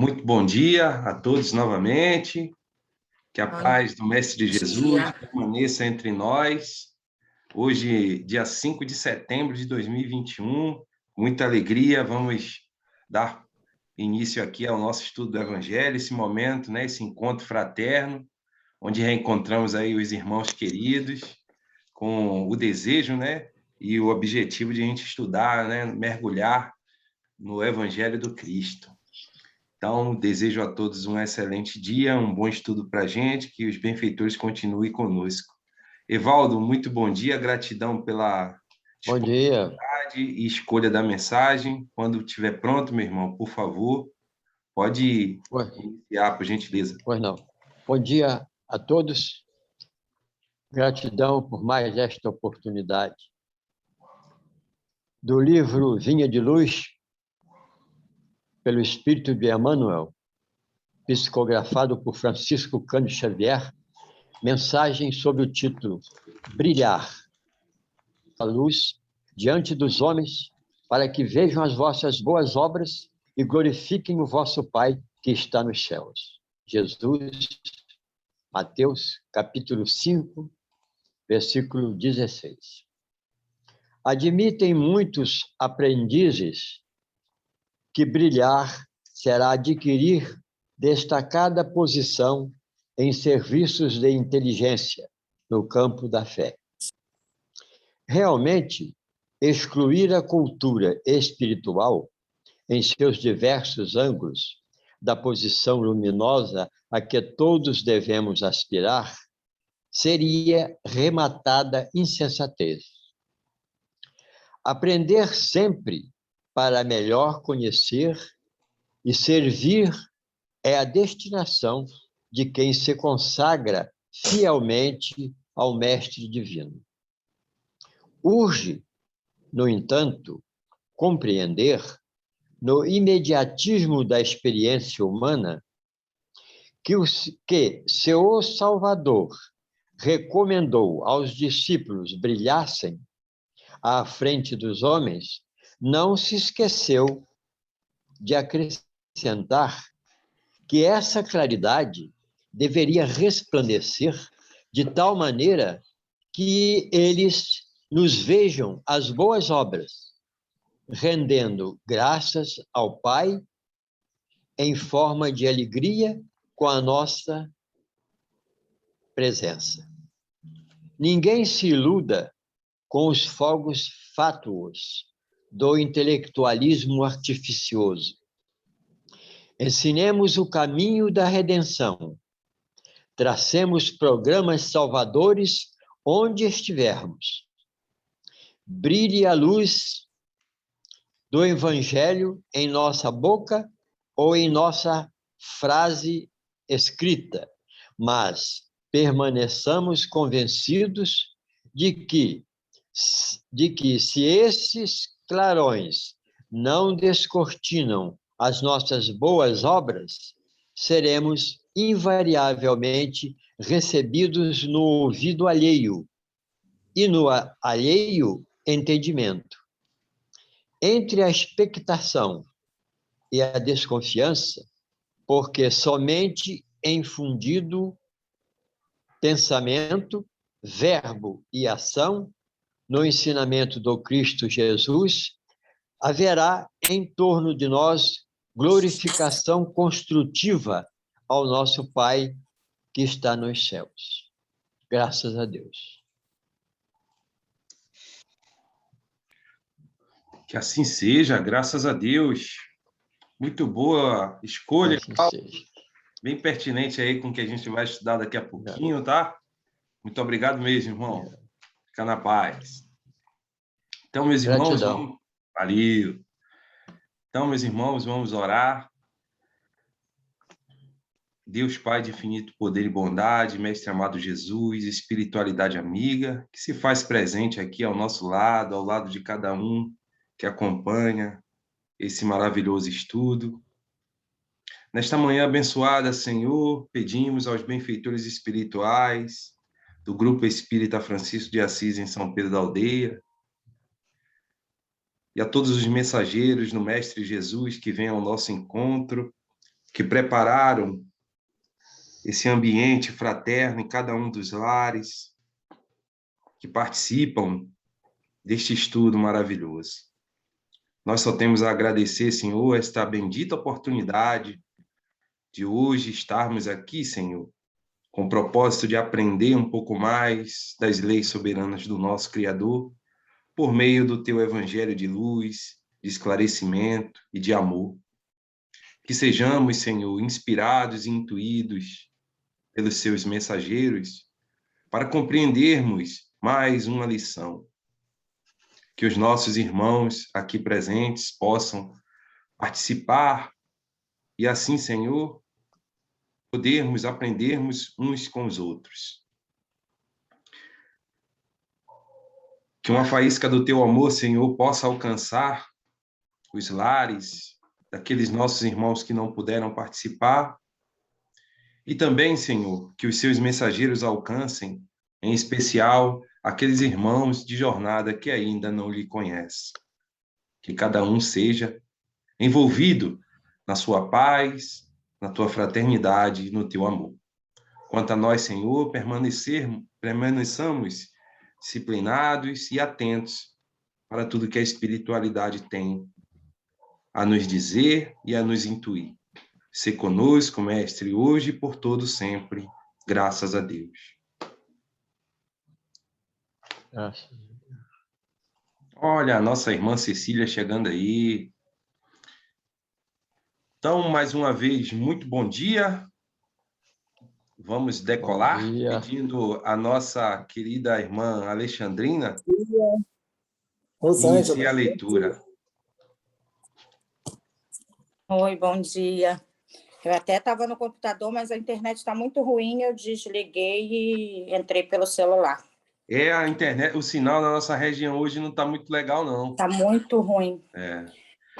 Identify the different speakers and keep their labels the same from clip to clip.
Speaker 1: Muito bom dia a todos novamente. Que a
Speaker 2: Bom
Speaker 1: paz do Mestre Jesus permaneça entre nós. Hoje, dia 5 de setembro de 2021, muita alegria, vamos dar início aqui ao nosso estudo do Evangelho, esse momento, né, esse encontro fraterno, onde reencontramos aí os irmãos queridos, com o desejo, né, e o objetivo de a gente estudar, né, mergulhar no Evangelho do Cristo. Então, desejo a todos um excelente dia, um bom estudo para a gente, que os benfeitores continuem conosco. Evaldo, muito bom dia, gratidão pela
Speaker 3: Bom dia.
Speaker 1: disponibilidade e escolha da mensagem. Quando estiver pronto, meu irmão, por favor, pode iniciar, por gentileza.
Speaker 3: Pois não. Bom dia a todos. Gratidão por mais esta oportunidade. Do livro Vinha de Luz, pelo Espírito de Emmanuel, psicografado por Francisco Cândido Xavier, mensagem sob o título Brilhar a luz diante dos homens, para que vejam as vossas boas obras e glorifiquem o vosso Pai que está nos céus. Jesus, Mateus, capítulo 5, versículo 16. Admitem muitos aprendizes que brilhar será adquirir destacada posição em serviços de inteligência no campo da fé. Realmente, excluir a cultura espiritual em seus diversos ângulos da posição luminosa a que todos devemos aspirar seria rematada insensatez. Aprender sempre para melhor conhecer e servir é a destinação de quem se consagra fielmente ao Mestre Divino. Urge, no entanto, compreender, no imediatismo da experiência humana, que seu Salvador recomendou aos discípulos brilhassem à frente dos homens, não se esqueceu de acrescentar que essa claridade deveria resplandecer de tal maneira que eles nos vejam as boas obras, rendendo graças ao Pai em forma de alegria com a nossa presença. Ninguém se iluda com os fogos fátuos do intelectualismo artificioso. Ensinemos o caminho da redenção. Tracemos programas salvadores onde estivermos. Brilhe a luz do Evangelho em nossa boca ou em nossa frase escrita, mas permaneçamos convencidos de que se esses clarões não descortinam as nossas boas obras, seremos invariavelmente recebidos no ouvido alheio, e no alheio, entendimento. Entre a expectação e a desconfiança, porque somente infundido pensamento, verbo e ação, no ensinamento do Cristo Jesus, haverá em torno de nós glorificação construtiva ao nosso Pai que está nos céus. Graças a Deus.
Speaker 1: Que assim seja, graças a Deus. Muito boa escolha, bem pertinente aí com o que a gente vai estudar daqui a pouquinho, tá? Muito obrigado mesmo, irmão. Fica na paz. Então, meus irmãos, valeu. Então, meus irmãos, vamos orar. Deus Pai de infinito poder e bondade, Mestre amado Jesus, espiritualidade amiga, que se faz presente aqui ao nosso lado, ao lado de cada um que acompanha esse maravilhoso estudo. Nesta manhã abençoada, Senhor, pedimos aos benfeitores espirituais do Grupo Espírita Francisco de Assis em São Pedro da Aldeia e a todos os mensageiros do Mestre Jesus que vêm ao nosso encontro, que prepararam esse ambiente fraterno em cada um dos lares, que participam deste estudo maravilhoso. Nós só temos a agradecer, Senhor, esta bendita oportunidade de hoje estarmos aqui, Senhor, com o propósito de aprender um pouco mais das leis soberanas do nosso Criador, por meio do teu evangelho de luz, de esclarecimento e de amor. Que sejamos, Senhor, inspirados e intuídos pelos seus mensageiros para compreendermos mais uma lição. Que os nossos irmãos aqui presentes possam participar e assim, Senhor, podermos aprendermos uns com os outros. Que uma faísca do teu amor, Senhor, possa alcançar os lares daqueles nossos irmãos que não puderam participar. E também, Senhor, que os seus mensageiros alcancem, em especial, aqueles irmãos de jornada que ainda não lhe conhecem. Que cada um seja envolvido na sua paz, na tua fraternidade e no teu amor. Quanto a nós, Senhor, permaneçamos disciplinados e atentos para tudo que a espiritualidade tem a nos dizer e a nos intuir. Se conosco, Mestre, hoje e por todo sempre, graças a Deus.
Speaker 3: Graças.
Speaker 1: Olha, a nossa irmã Cecília chegando aí. Então, mais uma vez, muito bom dia. Vamos decolar, pedindo a nossa querida irmã Alexandrina inicie a leitura.
Speaker 2: Oi, bom dia. Eu até estava no computador, mas a internet está muito ruim, eu desliguei e entrei pelo celular.
Speaker 1: A internet, o sinal na nossa região hoje não está muito legal, não.
Speaker 2: Está muito ruim.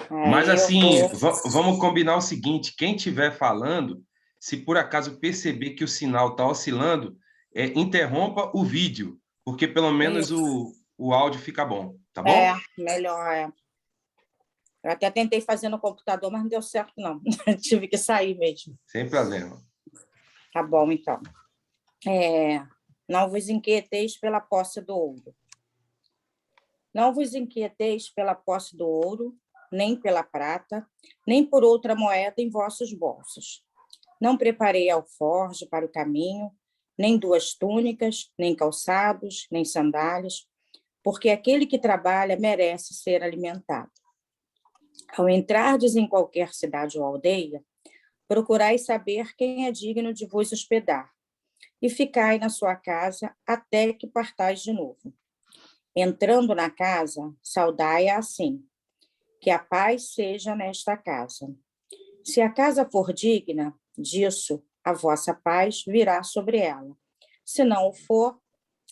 Speaker 1: Mas assim, vamos combinar o seguinte, quem estiver falando, se por acaso perceber que o sinal está oscilando, interrompa o vídeo, porque pelo menos o áudio fica bom, tá bom?
Speaker 2: Melhor. Eu até tentei fazer no computador, mas não deu certo, não. Tive que sair mesmo.
Speaker 1: Sem problema.
Speaker 2: Tá bom, então. Não vos inquieteis pela posse do ouro. Não vos inquieteis pela posse do ouro, nem pela prata, nem por outra moeda em vossos bolsos. Não preparei alforje para o caminho, nem 2 túnicas, nem calçados, nem sandálias, porque aquele que trabalha merece ser alimentado. Ao entrardes em qualquer cidade ou aldeia, procurai saber quem é digno de vos hospedar, e ficai na sua casa até que partais de novo. Entrando na casa, saudai-a assim: que a paz seja nesta casa. Se a casa for digna disso, a vossa paz virá sobre ela. Se não o for,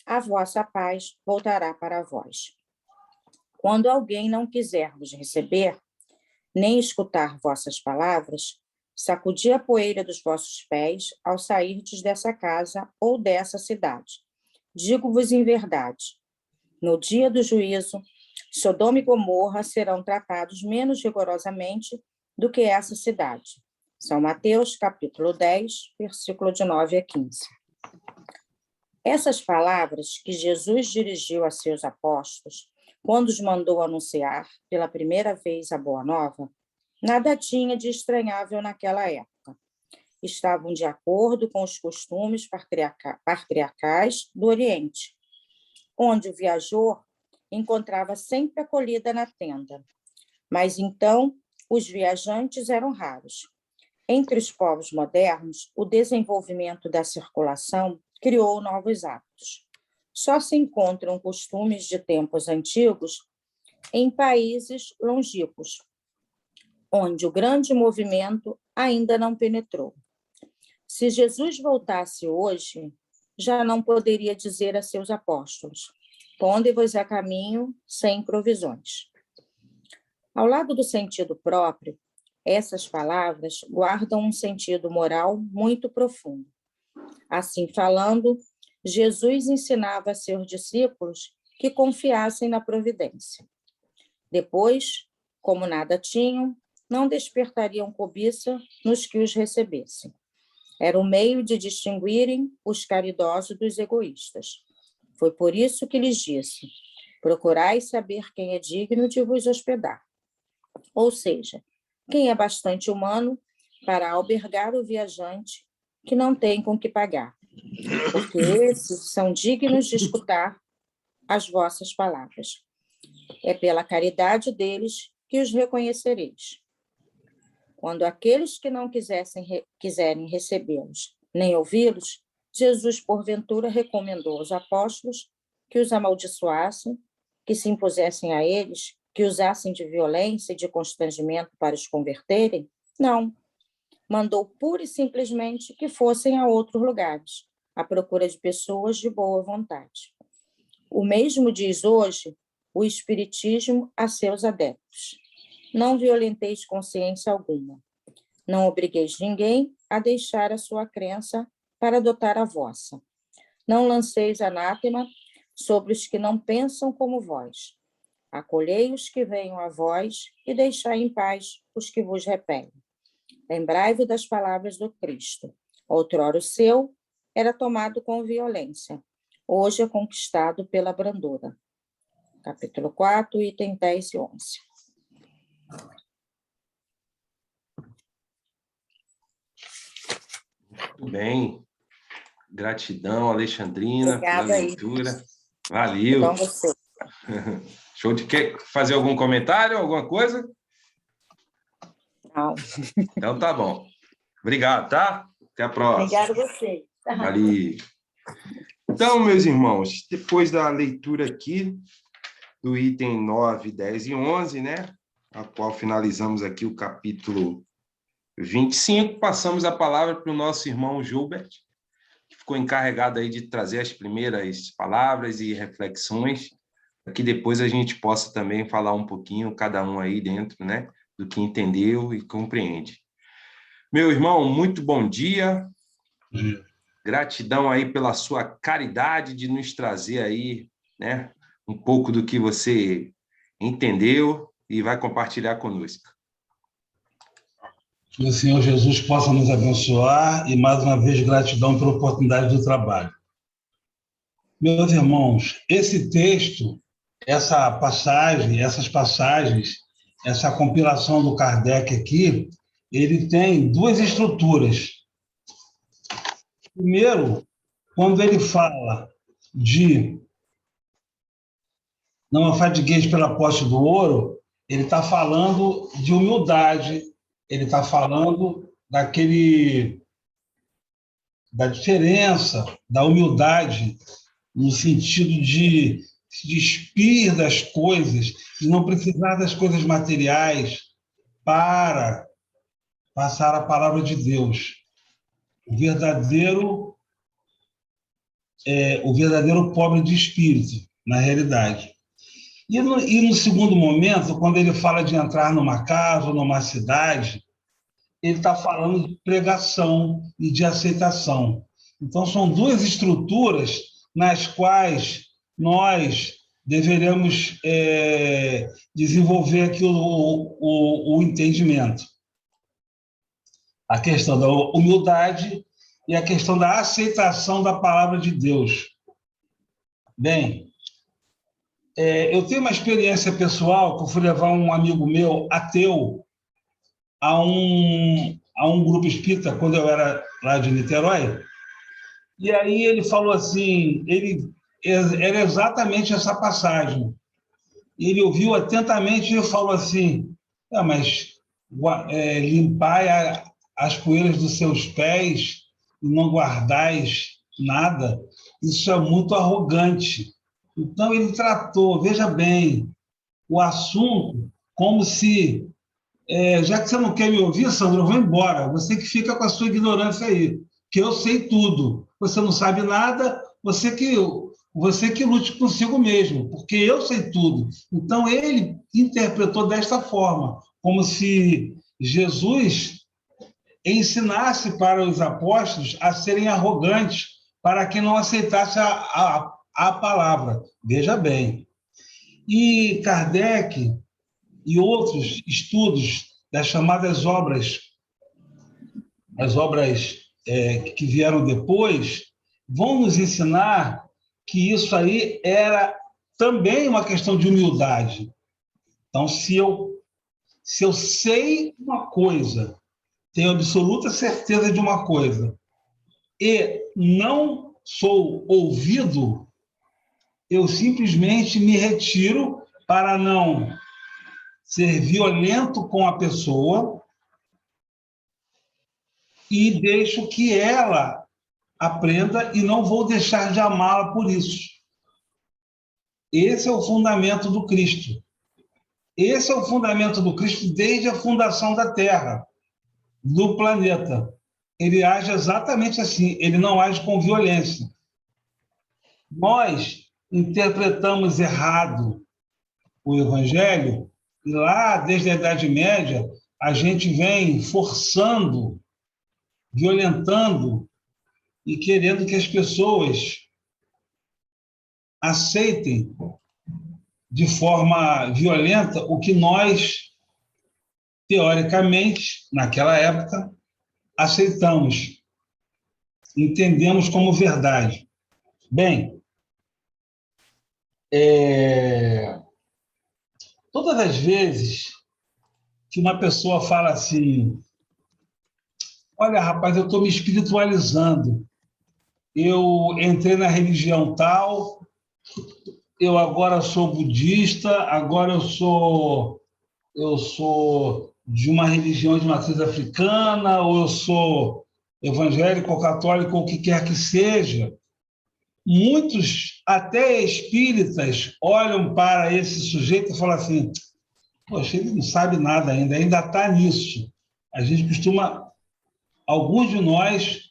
Speaker 2: a vossa paz voltará para vós. Quando alguém não quiser vos receber, nem escutar vossas palavras, sacudi a poeira dos vossos pés ao sairdes dessa casa ou dessa cidade. Digo-vos em verdade, no dia do juízo, Sodoma e Gomorra serão tratados menos rigorosamente do que essa cidade. São Mateus, capítulo 10, versículo de 9 a 15. Essas palavras que Jesus dirigiu a seus apóstolos, quando os mandou anunciar pela primeira vez a Boa Nova, nada tinha de estranhável naquela época. Estavam de acordo com os costumes patriarcais do Oriente, onde o viajor encontrava sempre acolhida na tenda. Mas então, os viajantes eram raros. Entre os povos modernos, o desenvolvimento da circulação criou novos hábitos. Só se encontram costumes de tempos antigos em países longínquos, onde o grande movimento ainda não penetrou. Se Jesus voltasse hoje, já não poderia dizer a seus apóstolos: ponde-vos a caminho sem provisões. Ao lado do sentido próprio, essas palavras guardam um sentido moral muito profundo. Assim falando, Jesus ensinava a seus discípulos que confiassem na providência. Depois, como nada tinham, não despertariam cobiça nos que os recebessem. Era um meio de distinguirem os caridosos dos egoístas. Foi por isso que lhes disse: procurai saber quem é digno de vos hospedar. Ou seja, quem é bastante humano para albergar o viajante que não tem com que pagar, porque esses são dignos de escutar as vossas palavras. É pela caridade deles que os reconhecereis. Quando aqueles que não quiserem recebê-los, nem ouvi-los, Jesus, porventura, recomendou aos apóstolos que os amaldiçoassem, que se impusessem a eles, que usassem de violência e de constrangimento para os converterem? Não. Mandou pura e simplesmente que fossem a outros lugares, à procura de pessoas de boa vontade. O mesmo diz hoje o Espiritismo a seus adeptos: não violenteis consciência alguma. Não obrigueis ninguém a deixar a sua crença para adotar a vossa. Não lanceis anátema sobre os que não pensam como vós. Acolhei os que venham a vós e deixai em paz os que vos repelem. Lembrai-vos das palavras do Cristo. Outrora o seu era tomado com violência, hoje é conquistado pela brandura. Capítulo 4, item 10 e 11.
Speaker 1: Muito bem. Gratidão, Alexandrina,
Speaker 2: Obrigada
Speaker 1: pela leitura. Valeu.
Speaker 2: Então, você.
Speaker 1: Show de quer fazer algum comentário, alguma coisa?
Speaker 2: Não.
Speaker 1: Então tá bom. Obrigado, tá? Até a próxima.
Speaker 2: Obrigada a você.
Speaker 1: Valeu. Então, meus irmãos, depois da leitura aqui do item 9, 10 e 11, né? A qual finalizamos aqui o capítulo 25, passamos a palavra para o nosso irmão Gilbert, que ficou encarregado aí de trazer as primeiras palavras e reflexões, para que depois a gente possa também falar um pouquinho, cada um aí dentro, né, do que entendeu e compreende. Meu irmão, muito bom dia. Gratidão aí pela sua caridade de nos trazer aí, né, um pouco do que você entendeu e vai compartilhar conosco.
Speaker 4: Que o Senhor Jesus possa nos abençoar e, mais uma vez, gratidão pela oportunidade do trabalho. Meus irmãos, esse texto, essa passagem, essas passagens, essa compilação do Kardec aqui, ele tem duas estruturas. Primeiro, quando ele fala de não afadigueis pela posse do ouro, ele está falando de humildade, ele está falando da diferença, da humildade, no sentido de se despir das coisas, de não precisar das coisas materiais para passar a palavra de Deus. O verdadeiro pobre de espírito, na realidade. E no segundo momento, quando ele fala de entrar numa casa ou numa cidade, ele está falando de pregação e de aceitação. Então, são duas estruturas nas quais nós deveremos desenvolver aqui o entendimento. A questão da humildade e a questão da aceitação da palavra de Deus. Bem, eu tenho uma experiência pessoal que eu fui levar um amigo meu, ateu, a um grupo espírita, quando eu era lá de Niterói, e aí ele falou assim, era exatamente essa passagem. Ele ouviu atentamente e falou assim, mas limpai as poeiras dos seus pés e não guardais nada, isso é muito arrogante. Então ele tratou, veja bem, o assunto como se, já que você não quer me ouvir, Sandro, eu vou embora, você que fica com a sua ignorância aí, que eu sei tudo, você não sabe nada, você que lute consigo mesmo, porque eu sei tudo. Então ele interpretou desta forma, como se Jesus ensinasse para os apóstolos a serem arrogantes, para quem não aceitasse a palavra. Veja bem. E Kardec e outros estudos das chamadas obras, as obras que vieram depois, vão nos ensinar que isso aí era também uma questão de humildade. Então, se eu sei uma coisa, tenho absoluta certeza de uma coisa, e não sou ouvido, eu simplesmente me retiro para não ser violento com a pessoa e deixo que ela aprenda e não vou deixar de amá-la por isso. Esse é o fundamento do Cristo. Esse é o fundamento do Cristo desde a fundação da Terra, do planeta. Ele age exatamente assim, ele não age com violência. Nós interpretamos errado o Evangelho, e lá, desde a Idade Média, a gente vem forçando, violentando e querendo que as pessoas aceitem de forma violenta o que nós, teoricamente, naquela época, aceitamos, entendemos como verdade. Bem, todas as vezes que uma pessoa fala assim, olha, rapaz, eu estou me espiritualizando, eu entrei na religião tal, eu agora sou budista, agora eu sou de uma religião de matriz africana, ou eu sou evangélico ou católico, ou o que quer que seja. Muitos, até espíritas, olham para esse sujeito e falam assim, poxa, ele não sabe nada ainda está nisso. A gente costuma, alguns de nós,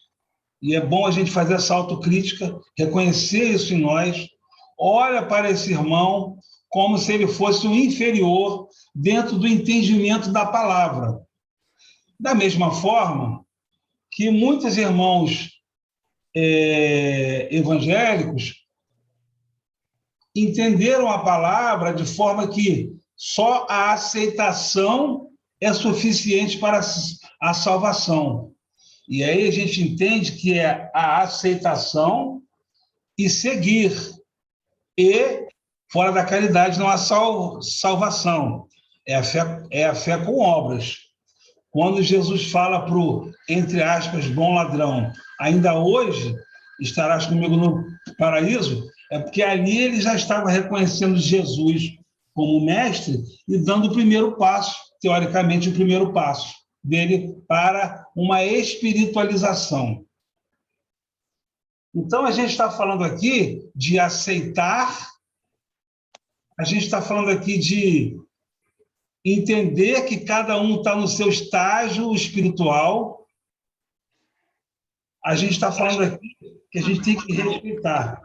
Speaker 4: e é bom a gente fazer essa autocrítica, reconhecer isso em nós, olha para esse irmão como se ele fosse um inferior dentro do entendimento da palavra. Da mesma forma que muitos irmãos evangélicos entenderam a palavra de forma que só a aceitação é suficiente para a salvação. E aí a gente entende que é a aceitação e seguir. E, fora da caridade, não há salvação. É a fé com obras. Quando Jesus fala para o, entre aspas, bom ladrão, ainda hoje estarás comigo no paraíso, é porque ali ele já estava reconhecendo Jesus como mestre e dando o primeiro passo, teoricamente, o primeiro passo dele para uma espiritualização. Então, a gente está falando aqui de aceitar, a gente está falando aqui de entender que cada um está no seu estágio espiritual, a gente está falando aqui que a gente tem que respeitar.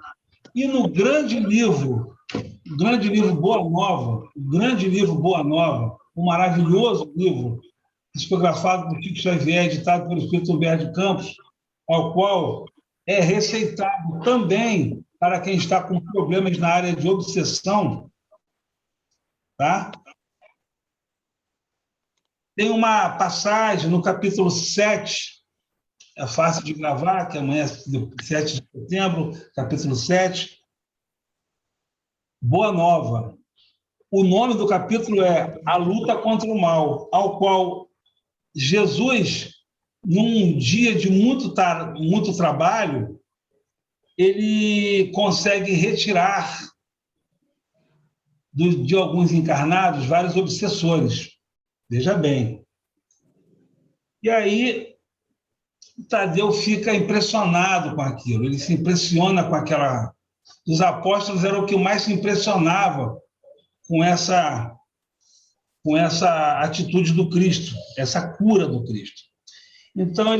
Speaker 4: E no grande livro Boa Nova, um maravilhoso livro, psicografado por Chico Xavier, editado pelo Espírito Humberto de Campos, ao qual é receitado também para quem está com problemas na área de obsessão, tá? Tem uma passagem no capítulo 7, é fácil de gravar, que amanhã é 7 de setembro, capítulo 7, Boa Nova. O nome do capítulo é A Luta contra o Mal, ao qual Jesus, num dia de muito trabalho, ele consegue retirar de alguns encarnados vários obsessores. Veja bem. E aí, Tadeu fica impressionado com aquilo, ele se impressiona com aquela... Os apóstolos eram o que mais se impressionava com essa atitude do Cristo, essa cura do Cristo. Então,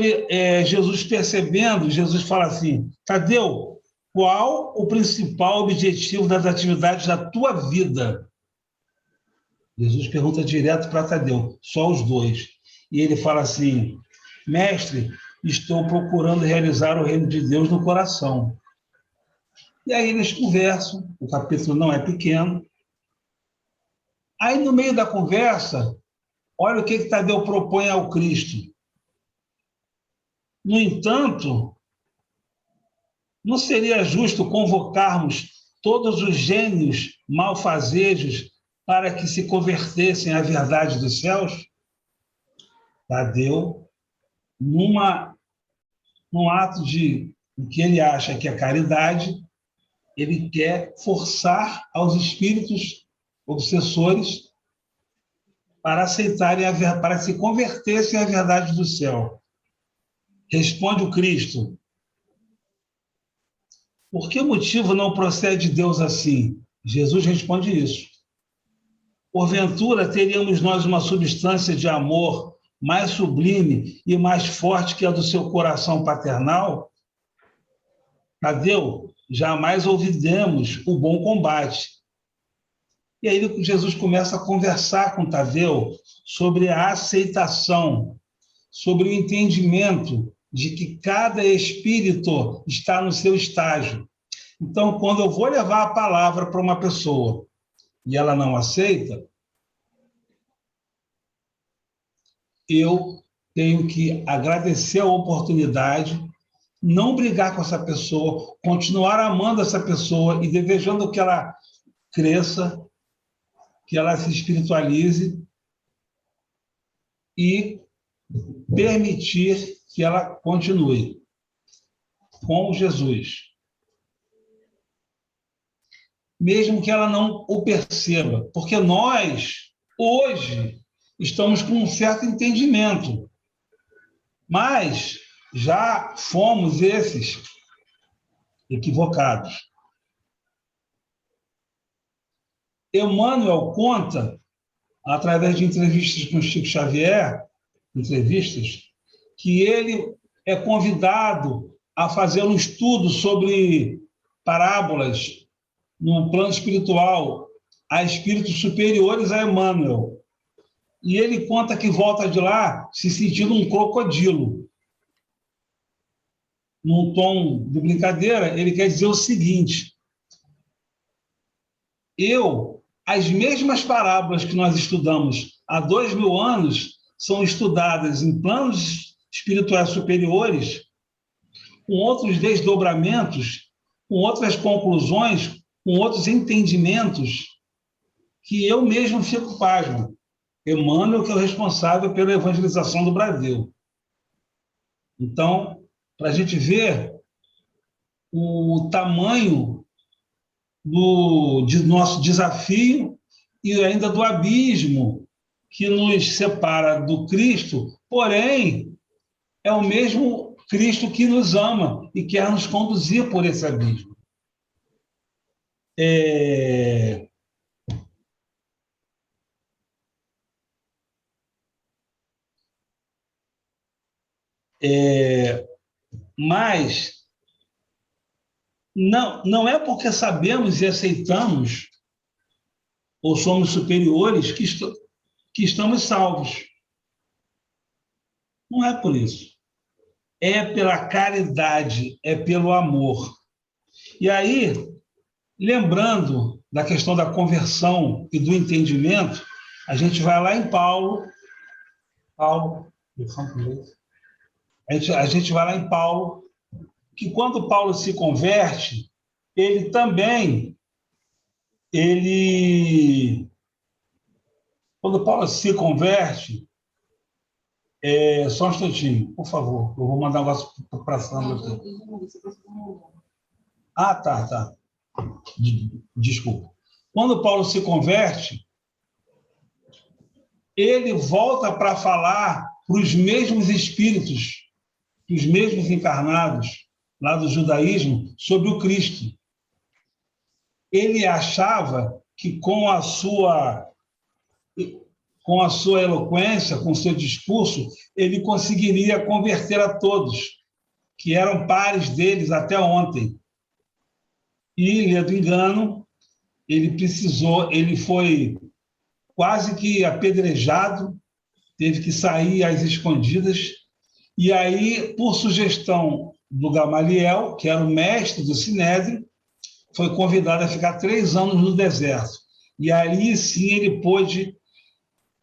Speaker 4: Jesus percebendo, Jesus fala assim, Tadeu, qual o principal objetivo das atividades da tua vida? Jesus pergunta direto para Tadeu, só os dois. E ele fala assim, mestre, estou procurando realizar o reino de Deus no coração. E aí eles conversam, o capítulo não é pequeno. Aí, no meio da conversa, Olha o que Tadeu propõe ao Cristo. No entanto, não seria justo convocarmos todos os gênios malfazejos para que se convertessem à verdade dos céus? Tadeu, num ato de o que ele acha que é caridade, ele quer forçar aos espíritos obsessores para aceitarem para se converterem à verdade do céu. Responde o Cristo: por que motivo não procede Deus assim? Jesus responde isso. Porventura teríamos nós uma substância de amor mais sublime e mais forte que a do seu coração paternal? Tadeu, jamais ouvidemos o bom combate. E aí Jesus começa a conversar com Tadeu sobre a aceitação, sobre o entendimento de que cada espírito está no seu estágio. Então, quando eu vou levar a palavra para uma pessoa e ela não aceita, eu tenho que agradecer a oportunidade, não brigar com essa pessoa, continuar amando essa pessoa e desejando que ela cresça, que ela se espiritualize e permitir que ela continue com Jesus. Mesmo que ela não o perceba, porque nós, hoje, estamos com um certo entendimento, mas já fomos esses equivocados. Emmanuel conta, através de entrevistas com Chico Xavier, que ele é convidado a fazer um estudo sobre parábolas no plano espiritual a espíritos superiores a Emmanuel. E ele conta que volta de lá se sentindo um crocodilo. Num tom de brincadeira, ele quer dizer o seguinte: as mesmas parábolas que nós estudamos há 2000 anos são estudadas em planos espirituais superiores, com outros desdobramentos, com outras conclusões, com outros entendimentos, que eu mesmo fico pasmo. Emmanuel, que é o responsável pela evangelização do Brasil. Então, para a gente ver o tamanho de nosso desafio e ainda do abismo que nos separa do Cristo, porém, é o mesmo Cristo que nos ama e quer nos conduzir por esse abismo. Mas não é porque sabemos e aceitamos ou somos superiores que estamos salvos. Não é por isso. É pela caridade, é pelo amor. E aí, lembrando da questão da conversão e do entendimento, a gente vai lá em Paulo, a gente vai lá em Paulo, que quando Paulo se converte, quando Paulo se converte, só um instantinho, por favor, eu vou mandar um negócio para a Sandra. Ah, tá. Desculpa. Quando Paulo se converte, ele volta para falar para os mesmos espíritos, os mesmos encarnados lá do judaísmo, sobre o Cristo. Ele achava que com a sua eloquência, com o seu discurso, ele conseguiria converter a todos, que eram pares deles até ontem. E, lendo engano, ele foi quase que apedrejado, teve que sair às escondidas, e aí, por sugestão do Gamaliel, que era o mestre do Sinédrio, foi convidado a ficar 3 anos no deserto. E ali, sim, ele pôde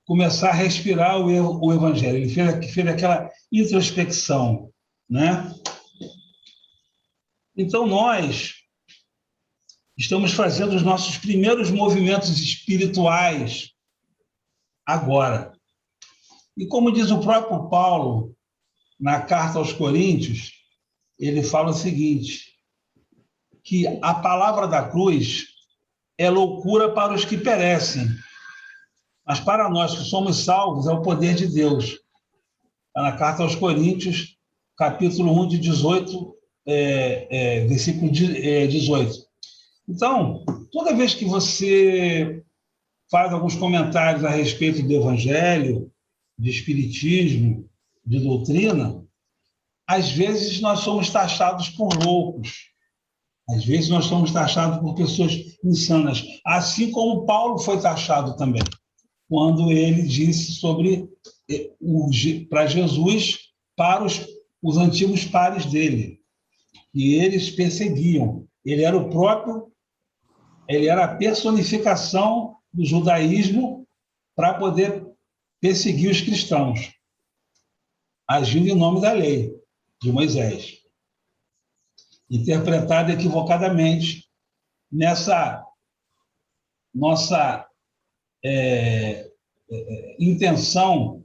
Speaker 4: começar a respirar o Evangelho. Ele fez aquela introspecção, né? Então, nós estamos fazendo os nossos primeiros movimentos espirituais agora. E como diz o próprio Paulo, na carta aos Coríntios, ele fala o seguinte, que a palavra da cruz é loucura para os que perecem, mas para nós que somos salvos é o poder de Deus. Está na carta aos Coríntios, capítulo 1, de 18, versículo 18. Então, toda vez que você faz alguns comentários a respeito do Evangelho, de Espiritismo, de doutrina, às vezes nós somos taxados por loucos. Às vezes nós somos taxados por pessoas insanas. Assim como Paulo foi taxado também, quando ele disse sobre para Jesus, para os antigos pares dele, que eles perseguiam. Ele era a personificação do judaísmo para poder perseguir os cristãos, agindo em nome da lei de Moisés, interpretada equivocadamente nessa nossa intenção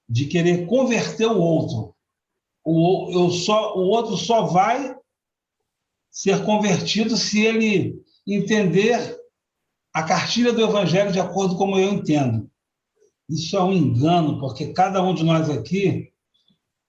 Speaker 4: de querer converter o outro. O outro só vai ser convertido se ele entender a cartilha do Evangelho de acordo como eu entendo. Isso é um engano, porque cada um de nós aqui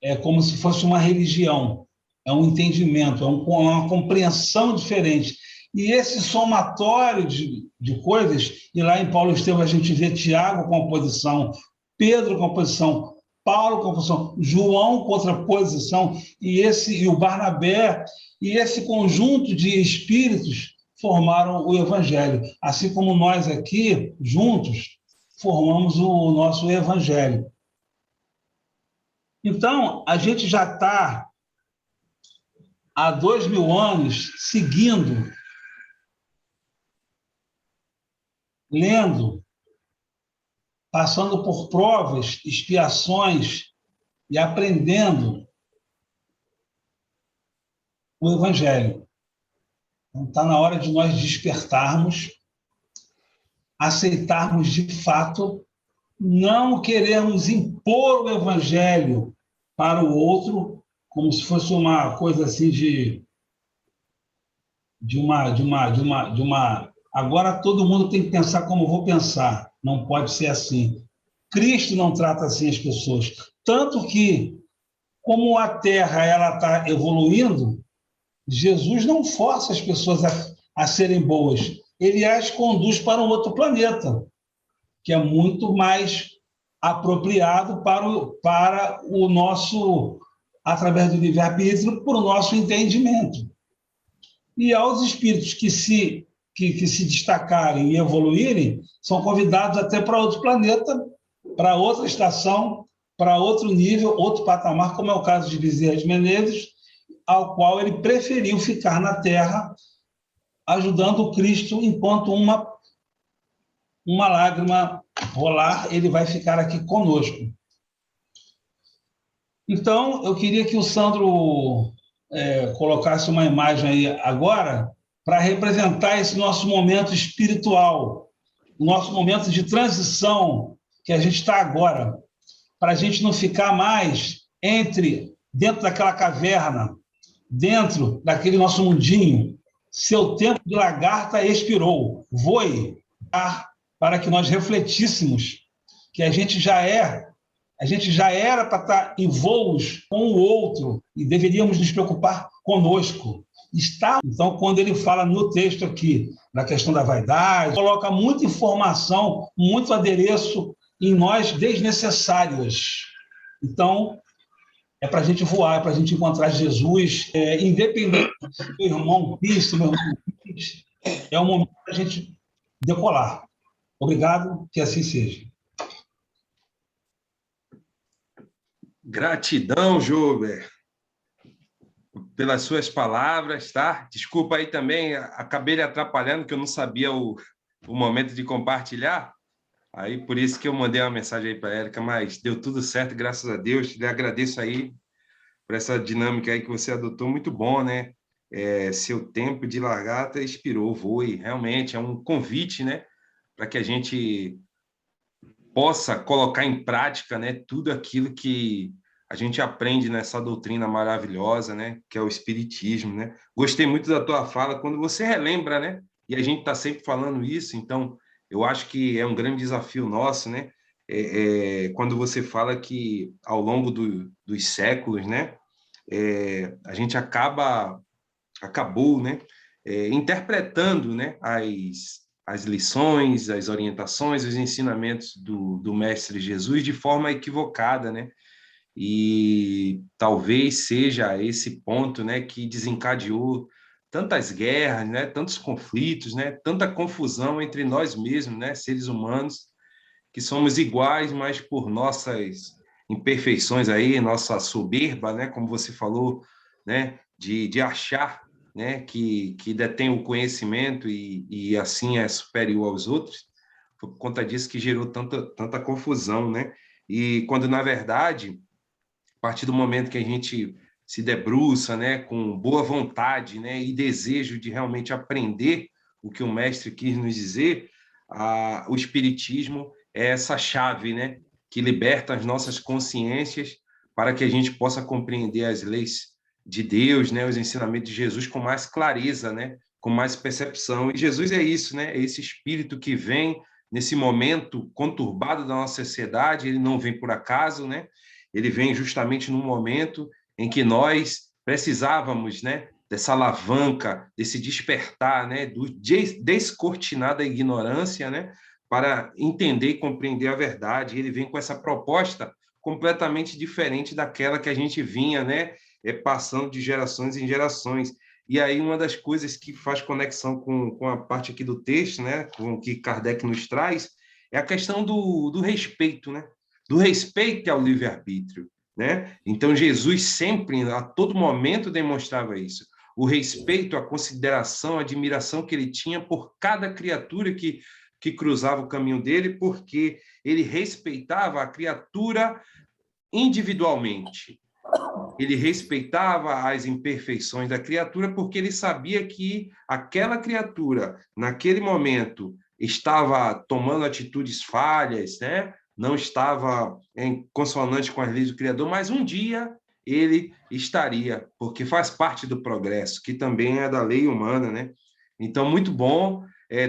Speaker 4: é como se fosse uma religião, é um entendimento, é uma compreensão diferente. E esse somatório de coisas, e lá em Paulo Estevão a gente vê Tiago com oposição, Pedro com oposição, Paulo com oposição, João com outra posição, e o Barnabé, e esse conjunto de espíritos formaram o Evangelho. Assim como nós aqui, juntos, formamos o nosso Evangelho. Então, a gente já está há 2000 anos seguindo, lendo, passando por provas, expiações e aprendendo o Evangelho. Então, está na hora de nós despertarmos, aceitarmos de fato, não querermos impor o Evangelho para o outro, como se fosse uma coisa assim de uma. Agora todo mundo tem que pensar como eu vou pensar. Não pode ser assim. Cristo não trata assim as pessoas. Tanto que, como a Terra ela está evoluindo, Jesus não força as pessoas a serem boas. Ele as conduz para um outro planeta, que é muito mais apropriado para o nosso, através do livre-arbítrio, para o nosso entendimento. E aos espíritos que se destacarem e evoluírem, são convidados até para outro planeta, para outra estação, para outro nível, outro patamar, como é o caso de Bezerra de Menezes, ao qual ele preferiu ficar na Terra, ajudando o Cristo, enquanto uma lágrima rolar, ele vai ficar aqui conosco. Então, eu queria que o Sandro colocasse uma imagem aí agora para representar esse nosso momento espiritual, o nosso momento de transição que a gente está agora, para a gente não ficar mais dentro daquela caverna, dentro daquele nosso mundinho. Seu tempo de lagarta expirou. Voe para que nós refletíssemos que a gente já era para estar em voos com o outro e deveríamos nos preocupar conosco. Então, quando ele fala no texto aqui da questão da vaidade, coloca muita informação, muito adereço em nós desnecessários. Então, é para a gente voar, é para a gente encontrar Jesus, independente do meu irmão Cristo, meu irmão Cristo, é o momento para a gente decolar. Obrigado, que assim seja.
Speaker 1: Gratidão, Jober, pelas suas palavras, tá? Desculpa aí também, acabei lhe atrapalhando, que eu não sabia o momento de compartilhar, Aí, por isso que eu mandei uma mensagem aí para a Érica, mas deu tudo certo, graças a Deus. Lhe agradeço aí por essa dinâmica aí que você adotou, muito bom, né? Seu tempo de largata expirou, voe. Realmente é um convite, né? Para que a gente possa colocar em prática, né? Tudo aquilo que a gente aprende nessa doutrina maravilhosa, né? Que é o Espiritismo, né? Gostei muito da tua fala, quando você relembra, né? E a gente está sempre falando isso, então eu acho que é um grande desafio nosso, né? Quando você fala que ao longo dos séculos, né? A gente acabou, né, interpretando, né, as lições, as orientações, os ensinamentos do Mestre Jesus de forma equivocada, né? E talvez seja esse ponto, né, que desencadeou tantas guerras, né, tantos conflitos, né, tanta confusão entre nós mesmos, né, seres humanos, que somos iguais, mas por nossas imperfeições aí, nossa soberba, né, como você falou, né, de achar, né, que detém o conhecimento e assim é superior aos outros, por conta disso que gerou tanta confusão, né? E quando, na verdade, a partir do momento que a gente se debruça, né, com boa vontade, né, e desejo de realmente aprender o que o mestre quis nos dizer, o espiritismo é essa chave, né, que liberta as nossas consciências para que a gente possa compreender as leis de Deus, né, os ensinamentos de Jesus com mais clareza, né, com mais percepção. E Jesus é isso, né, é esse espírito que vem nesse momento conturbado da nossa sociedade, ele não vem por acaso, né? Ele vem justamente no momento em que nós precisávamos, né, dessa alavanca, desse despertar, né, do descortinar da ignorância, né, para entender e compreender a verdade. Ele vem com essa proposta completamente diferente daquela que a gente vinha, né, passando de gerações em gerações. E aí uma das coisas que faz conexão com a parte aqui do texto, né, com o que Kardec nos traz, é a questão do respeito, né? Do respeito ao livre-arbítrio, né? Então Jesus sempre, a todo momento, demonstrava isso. O respeito, a consideração, a admiração que ele tinha por cada criatura que cruzava o caminho dele, porque ele respeitava a criatura individualmente. Ele respeitava as imperfeições da criatura porque ele sabia que aquela criatura, naquele momento, estava tomando atitudes falhas, né? Não estava em consonante com as leis do Criador, mas um dia ele estaria, porque faz parte do progresso, que também é da lei humana, né? Então, muito bom.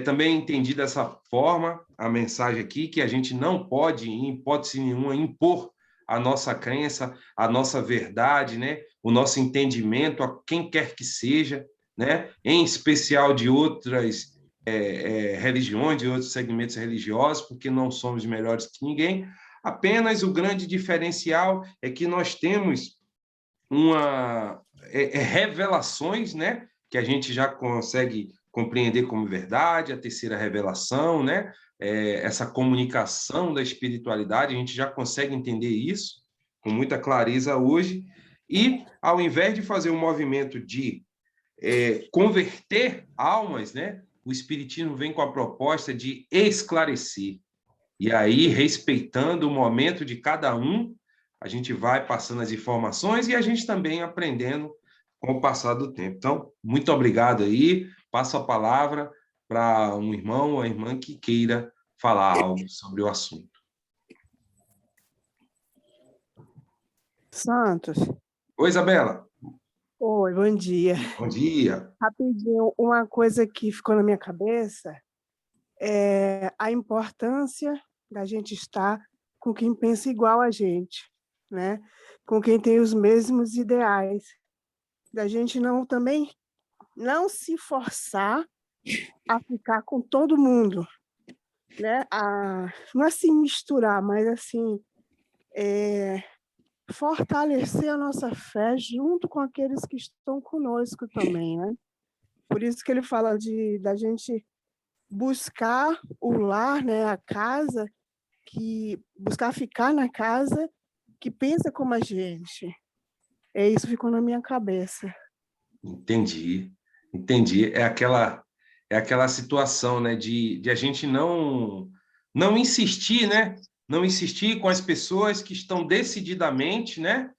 Speaker 1: Também entendi dessa forma a mensagem aqui, que a gente não pode, em hipótese nenhuma, impor a nossa crença, a nossa verdade, né? O nosso entendimento a quem quer que seja, né? Em especial de outras religiões, de outros segmentos religiosos, porque não somos melhores que ninguém. Apenas o grande diferencial é que nós temos revelações, né? Que a gente já consegue compreender como verdade, a terceira revelação, né? Essa comunicação da espiritualidade, a gente já consegue entender isso com muita clareza hoje, e ao invés de fazer um movimento de converter almas, né? O Espiritismo vem com a proposta de esclarecer. E aí, respeitando o momento de cada um, a gente vai passando as informações e a gente também aprendendo com o passar do tempo. Então, muito obrigado aí. Passo a palavra para um irmão ou uma irmã que queira falar algo sobre o assunto.
Speaker 5: Santos.
Speaker 1: Oi, Isabela.
Speaker 5: Oi, bom dia.
Speaker 1: Bom dia.
Speaker 5: Rapidinho, uma coisa que ficou na minha cabeça é a importância da gente estar com quem pensa igual a gente, né? Com quem tem os mesmos ideais. Da gente também não se forçar a ficar com todo mundo, né? Não é se misturar, mas assim, fortalecer a nossa fé junto com aqueles que estão conosco também, né? Por isso que ele fala da gente buscar o lar, né, a casa, buscar ficar na casa que pensa como a gente. Isso ficou na minha cabeça.
Speaker 1: Entendi. É aquela situação, né, de a gente não insistir, né? Não insistir com as pessoas que estão decididamente, né?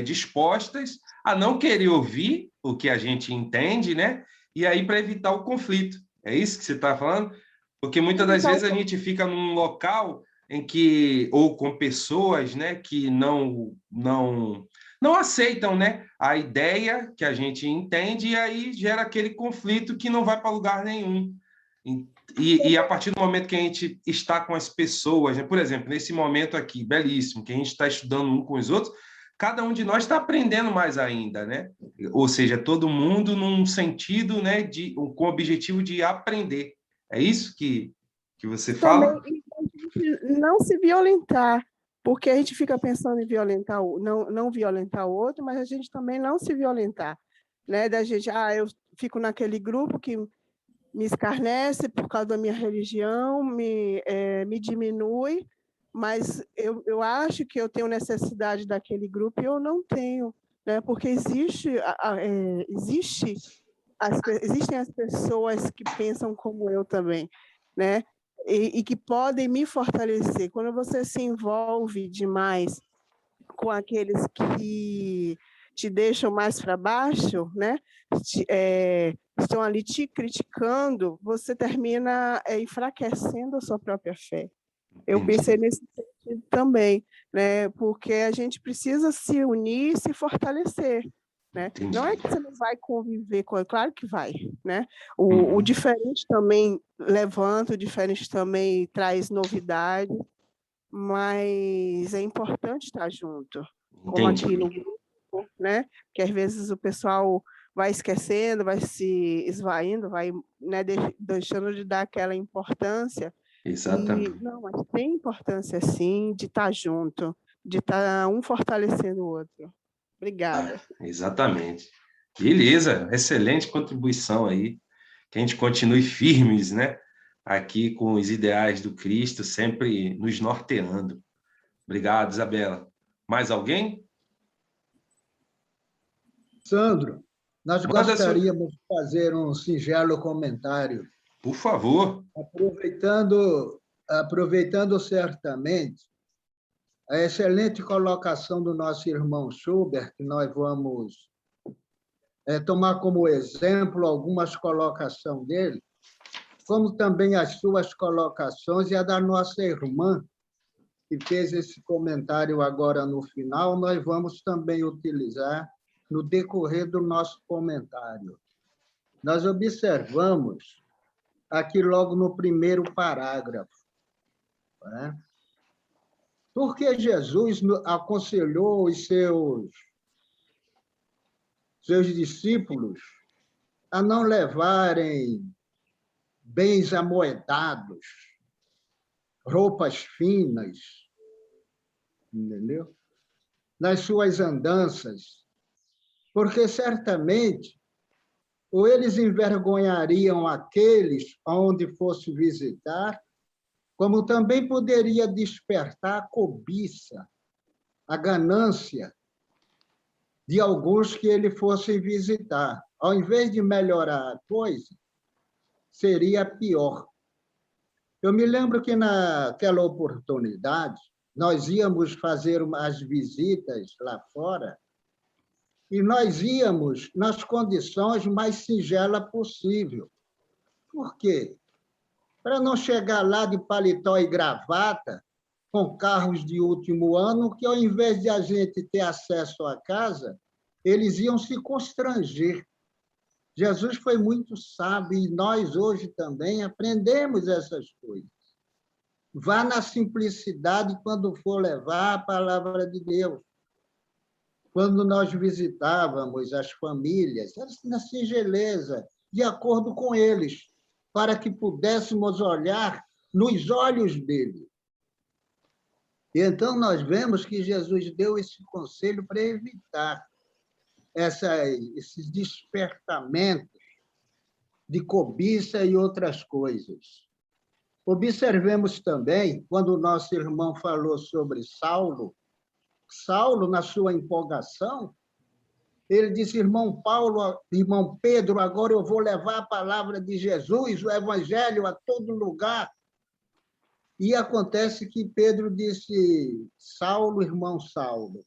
Speaker 1: Dispostas a não querer ouvir o que a gente entende, né? E aí para evitar o conflito. É isso que você está falando? Porque muitas das vezes a gente fica num local em que, ou com pessoas, né, que não aceitam, né, a ideia que a gente entende, e aí gera aquele conflito que não vai para lugar nenhum. E a partir do momento que a gente está com as pessoas, né, por exemplo, nesse momento aqui, belíssimo, que a gente está estudando um com os outros, cada um de nós está aprendendo mais ainda, né? Ou seja, todo mundo num sentido, né, com o objetivo de aprender. É isso que você fala?
Speaker 5: Também não se violentar, porque a gente fica pensando em violentar, não violentar o outro, mas a gente também não se violentar, né? Da gente, eu fico naquele grupo que me escarnece por causa da minha religião, me diminui, mas eu acho que eu tenho necessidade daquele grupo e eu não tenho, né? Porque existem as pessoas que pensam como eu também, né? E que podem me fortalecer. Quando você se envolve demais com aqueles que te deixam mais para baixo, né? Estão ali te criticando, você termina enfraquecendo a sua própria fé. Eu pensei nesse sentido também, né? Porque a gente precisa se unir e se fortalecer, né? Não é que você não vai conviver com ele, claro que vai, né? O diferente também levanta, o diferente também traz novidade, mas é importante estar junto, como aqui no grupo, né? Que às vezes o pessoal vai esquecendo, vai se esvaindo, vai, né, deixando de dar aquela importância.
Speaker 1: Exatamente.
Speaker 5: Não, mas tem importância, sim, de estar junto, de estar um fortalecendo o outro. Obrigada.
Speaker 1: Exatamente. Beleza, excelente contribuição aí. Que a gente continue firmes, né? Aqui com os ideais do Cristo, sempre nos norteando. Obrigado, Isabela. Mais alguém?
Speaker 6: Sandro, nós gostaríamos de fazer um singelo comentário.
Speaker 1: Por favor.
Speaker 6: Aproveitando certamente a excelente colocação do nosso irmão Schubert, que nós vamos tomar como exemplo algumas colocações dele, como também as suas colocações e a da nossa irmã, que fez esse comentário agora no final, nós vamos também utilizar no decorrer do nosso comentário. Nós observamos aqui logo no primeiro parágrafo, né? Porque Jesus aconselhou os seus discípulos a não levarem bens amoedados, roupas finas, entendeu? Nas suas andanças, porque certamente ou eles envergonhariam aqueles onde fosse visitar, como também poderia despertar a cobiça, a ganância de alguns que ele fosse visitar. Ao invés de melhorar a coisa, seria pior. Eu me lembro que naquela oportunidade, nós íamos fazer umas visitas lá fora, e nós íamos nas condições mais singelas possível. Por quê? Para não chegar lá de paletó e gravata, com carros de último ano, que ao invés de a gente ter acesso à casa, eles iam se constranger. Jesus foi muito sábio e nós hoje também aprendemos essas coisas. Vá na simplicidade quando for levar a palavra de Deus. Quando nós visitávamos as famílias, na singeleza, de acordo com eles, para que pudéssemos olhar nos olhos dele. E então nós vemos que Jesus deu esse conselho para evitar esses despertamentos de cobiça e outras coisas. Observemos também, quando o nosso irmão falou sobre Saulo, na sua empolgação, ele disse, irmão Pedro, agora eu vou levar a palavra de Jesus, o evangelho a todo lugar. E acontece que Pedro disse: Saulo, irmão Saulo,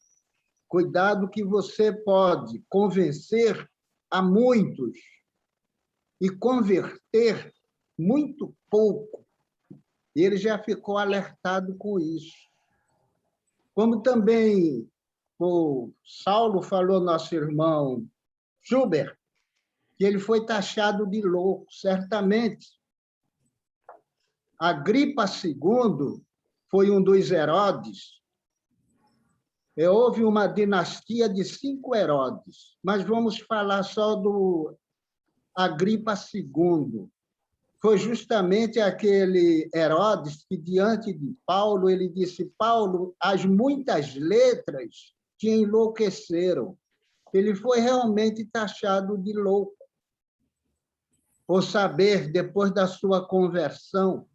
Speaker 6: cuidado que você pode convencer a muitos e converter muito pouco. Ele já ficou alertado com isso. Como também o Saulo falou, nosso irmão Schubert, que ele foi taxado de louco, certamente. Agripa II foi um dos Herodes. Houve uma dinastia de 5 Herodes, mas vamos falar só do Agripa II. Foi justamente aquele Herodes que, diante de Paulo, ele disse: Paulo, as muitas letras te enlouqueceram. Ele foi realmente taxado de louco, por saber, depois da sua conversão,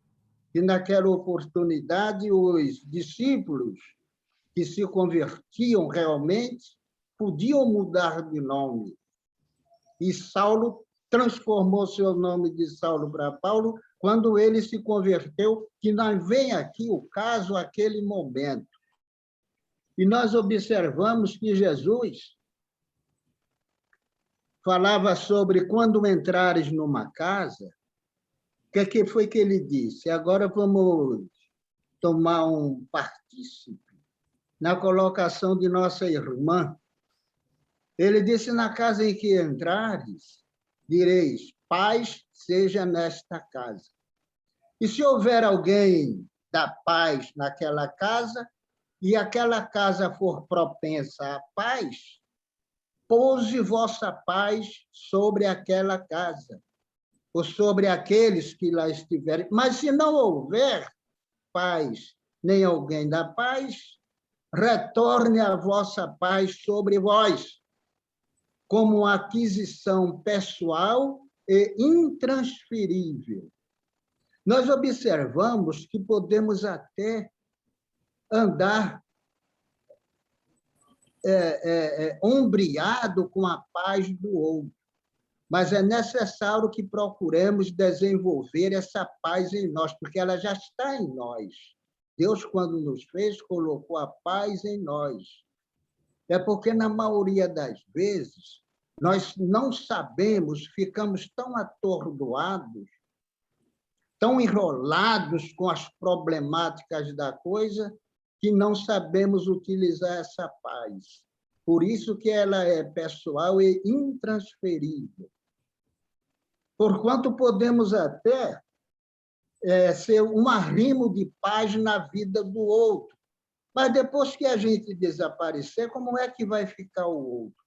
Speaker 6: que naquela oportunidade os discípulos que se convertiam realmente podiam mudar de nome. E Saulo transformou seu nome de Saulo para Paulo quando ele se converteu, que nós vem aqui o caso, aquele momento. E nós observamos que Jesus falava sobre quando entrares numa casa, o que foi que ele disse? Agora vamos tomar um partícipe na colocação de nossa irmã. Ele disse: na casa em que entrares, direis, paz seja nesta casa. E se houver alguém da paz naquela casa, e aquela casa for propensa à paz, pouse vossa paz sobre aquela casa, ou sobre aqueles que lá estiverem. Mas se não houver paz, nem alguém da paz, retorne a vossa paz sobre vós, como aquisição pessoal e intransferível. Nós observamos que podemos até andar ombreado com a paz do outro, mas é necessário que procuremos desenvolver essa paz em nós, porque ela já está em nós. Deus, quando nos fez, colocou a paz em nós. É porque, na maioria das vezes, nós não sabemos, ficamos tão atordoados, tão enrolados com as problemáticas da coisa, que não sabemos utilizar essa paz. Por isso que ela é pessoal e intransferível. Porquanto podemos até ser um arrimo de paz na vida do outro. Mas depois que a gente desaparecer, como é que vai ficar o outro?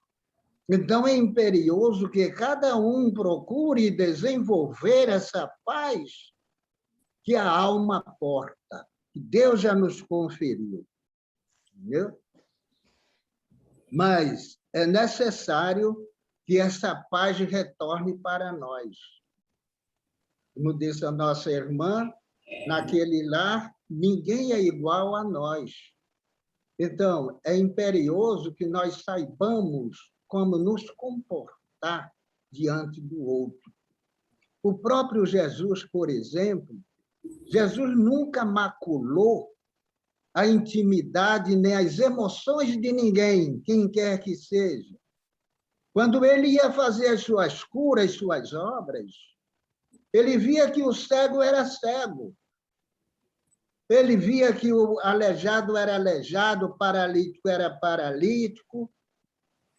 Speaker 6: Então, é imperioso que cada um procure desenvolver essa paz que a alma porta, que Deus já nos conferiu. Entendeu? Mas é necessário que essa paz retorne para nós. Como disse a nossa irmã, naquele lar, ninguém é igual a nós. Então, é imperioso que nós saibamos como nos comportar diante do outro. O próprio Jesus, por exemplo, Jesus nunca maculou a intimidade nem as emoções de ninguém, quem quer que seja. Quando ele ia fazer as suas curas, suas obras, ele via que o cego era cego. Ele via que o aleijado era aleijado, o paralítico era paralítico,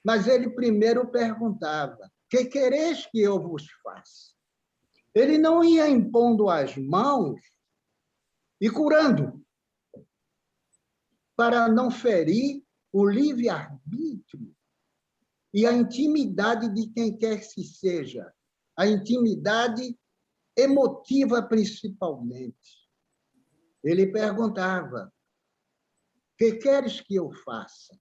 Speaker 6: mas ele primeiro perguntava: que quereis que eu vos faça? Ele não ia impondo as mãos e curando, para não ferir o livre-arbítrio e a intimidade de quem quer que seja, a intimidade emotiva principalmente. Ele perguntava: que queres que eu faça?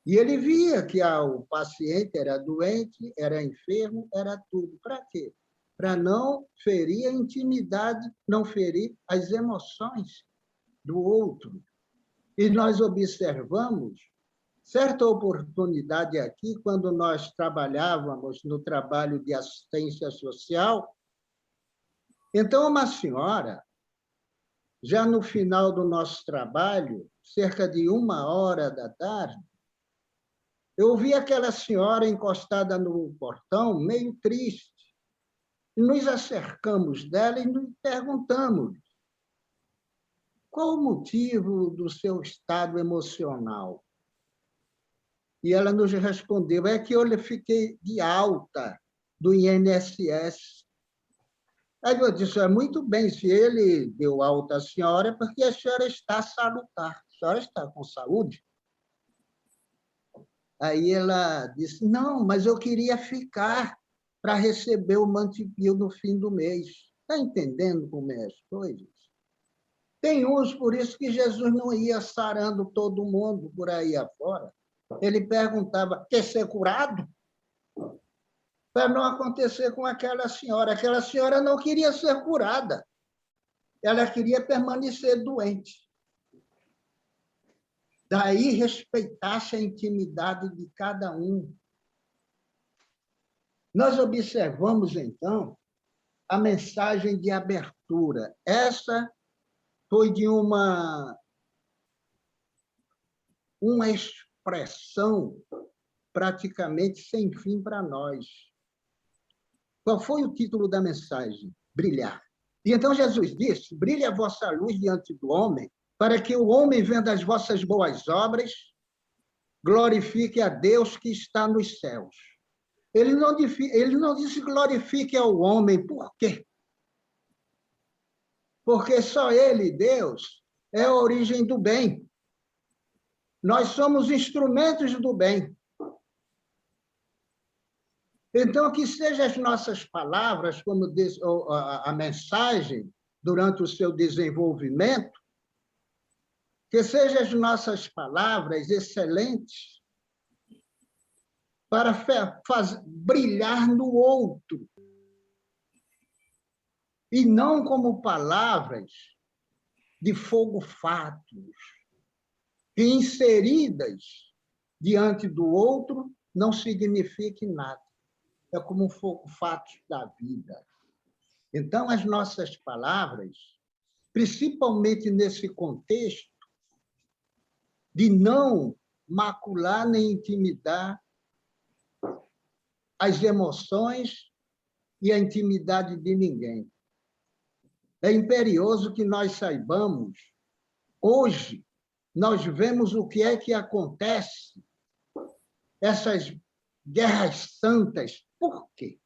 Speaker 6: E ele via que o paciente era doente, era enfermo, era tudo. Para quê? Para não ferir a intimidade, não ferir as emoções do outro. E nós observamos certa oportunidade aqui, quando nós trabalhávamos no trabalho de assistência social. Então, uma senhora já no final do nosso trabalho, cerca de 13h, eu vi aquela senhora encostada no portão, meio triste. Nos acercamos dela e nos perguntamos: qual o motivo do seu estado emocional? E ela nos respondeu: é que eu fiquei de alta do INSS. Aí eu disse: é muito bem, se ele deu alta à senhora, é porque a senhora está salutar, a senhora está com saúde. Aí ela disse: não, mas eu queria ficar para receber o Mantipio no fim do mês. Está entendendo como é as coisas? Tem uns, por isso que Jesus não ia sarando todo mundo por aí afora. Ele perguntava: quer ser curado? Para não acontecer com aquela senhora. Aquela senhora não queria ser curada. Ela queria permanecer doente. Daí, respeitasse a intimidade de cada um. Nós observamos, então, a mensagem de abertura. Essa foi de uma expressão praticamente sem fim para nós. Qual foi o título da mensagem? Brilhar. E então Jesus disse: brilhe a vossa luz diante do homem, para que o homem, vendo as vossas boas obras, glorifique a Deus que está nos céus. Ele não disse glorifique ao homem. Por quê? Porque só Ele, Deus, é a origem do bem. Nós somos instrumentos do bem. Então, que sejam as nossas palavras, como diz a mensagem, durante o seu desenvolvimento, que sejam as nossas palavras excelentes para brilhar no outro, e não como palavras de fogo fatos, que inseridas diante do outro não signifiquem nada. É como um fogo fatos da vida. Então, as nossas palavras, principalmente nesse contexto de não macular nem intimidar as emoções e a intimidade de ninguém. É imperioso que nós saibamos. Hoje, nós vemos o que é que acontece, essas guerras santas. Por quê?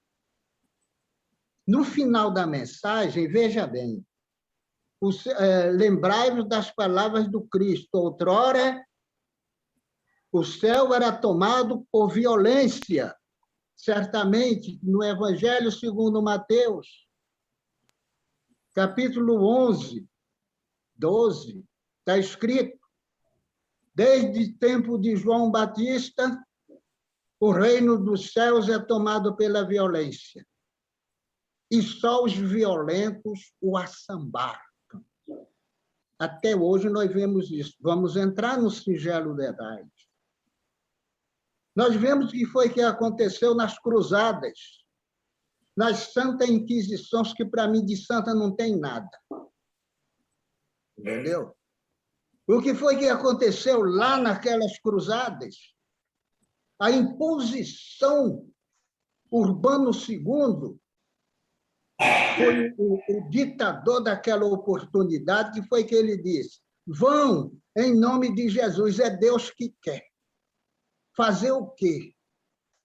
Speaker 6: No final da mensagem, veja bem, lembrai-vos das palavras do Cristo. Outrora, o céu era tomado por violência. Certamente, no Evangelho segundo Mateus, capítulo 11, 12, está escrito: desde o tempo de João Batista, o reino dos céus é tomado pela violência, e só os violentos o assambarcam. Até hoje nós vemos isso. Vamos entrar no singelo detalhe. Nós vemos o que foi que aconteceu nas cruzadas, nas Santas Inquisições, que para mim de santa não tem nada. Entendeu? O que foi que aconteceu lá naquelas cruzadas? A imposição Urbano II foi o ditador daquela oportunidade, que foi que ele disse: vão em nome de Jesus, é Deus que quer. Fazer o quê?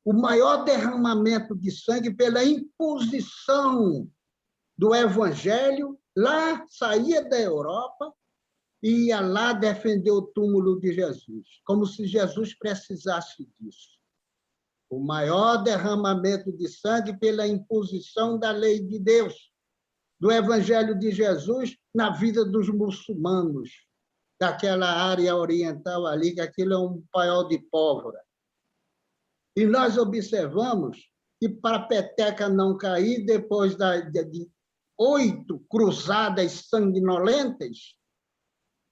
Speaker 6: O maior derramamento de sangue pela imposição do Evangelho, lá saía da Europa e ia lá defender o túmulo de Jesus, como se Jesus precisasse disso. O maior derramamento de sangue pela imposição da lei de Deus, do Evangelho de Jesus na vida dos muçulmanos, daquela área oriental ali, que aquilo é um paiol de pólvora. E nós observamos que, para a peteca não cair, depois de 8 cruzadas sanguinolentas,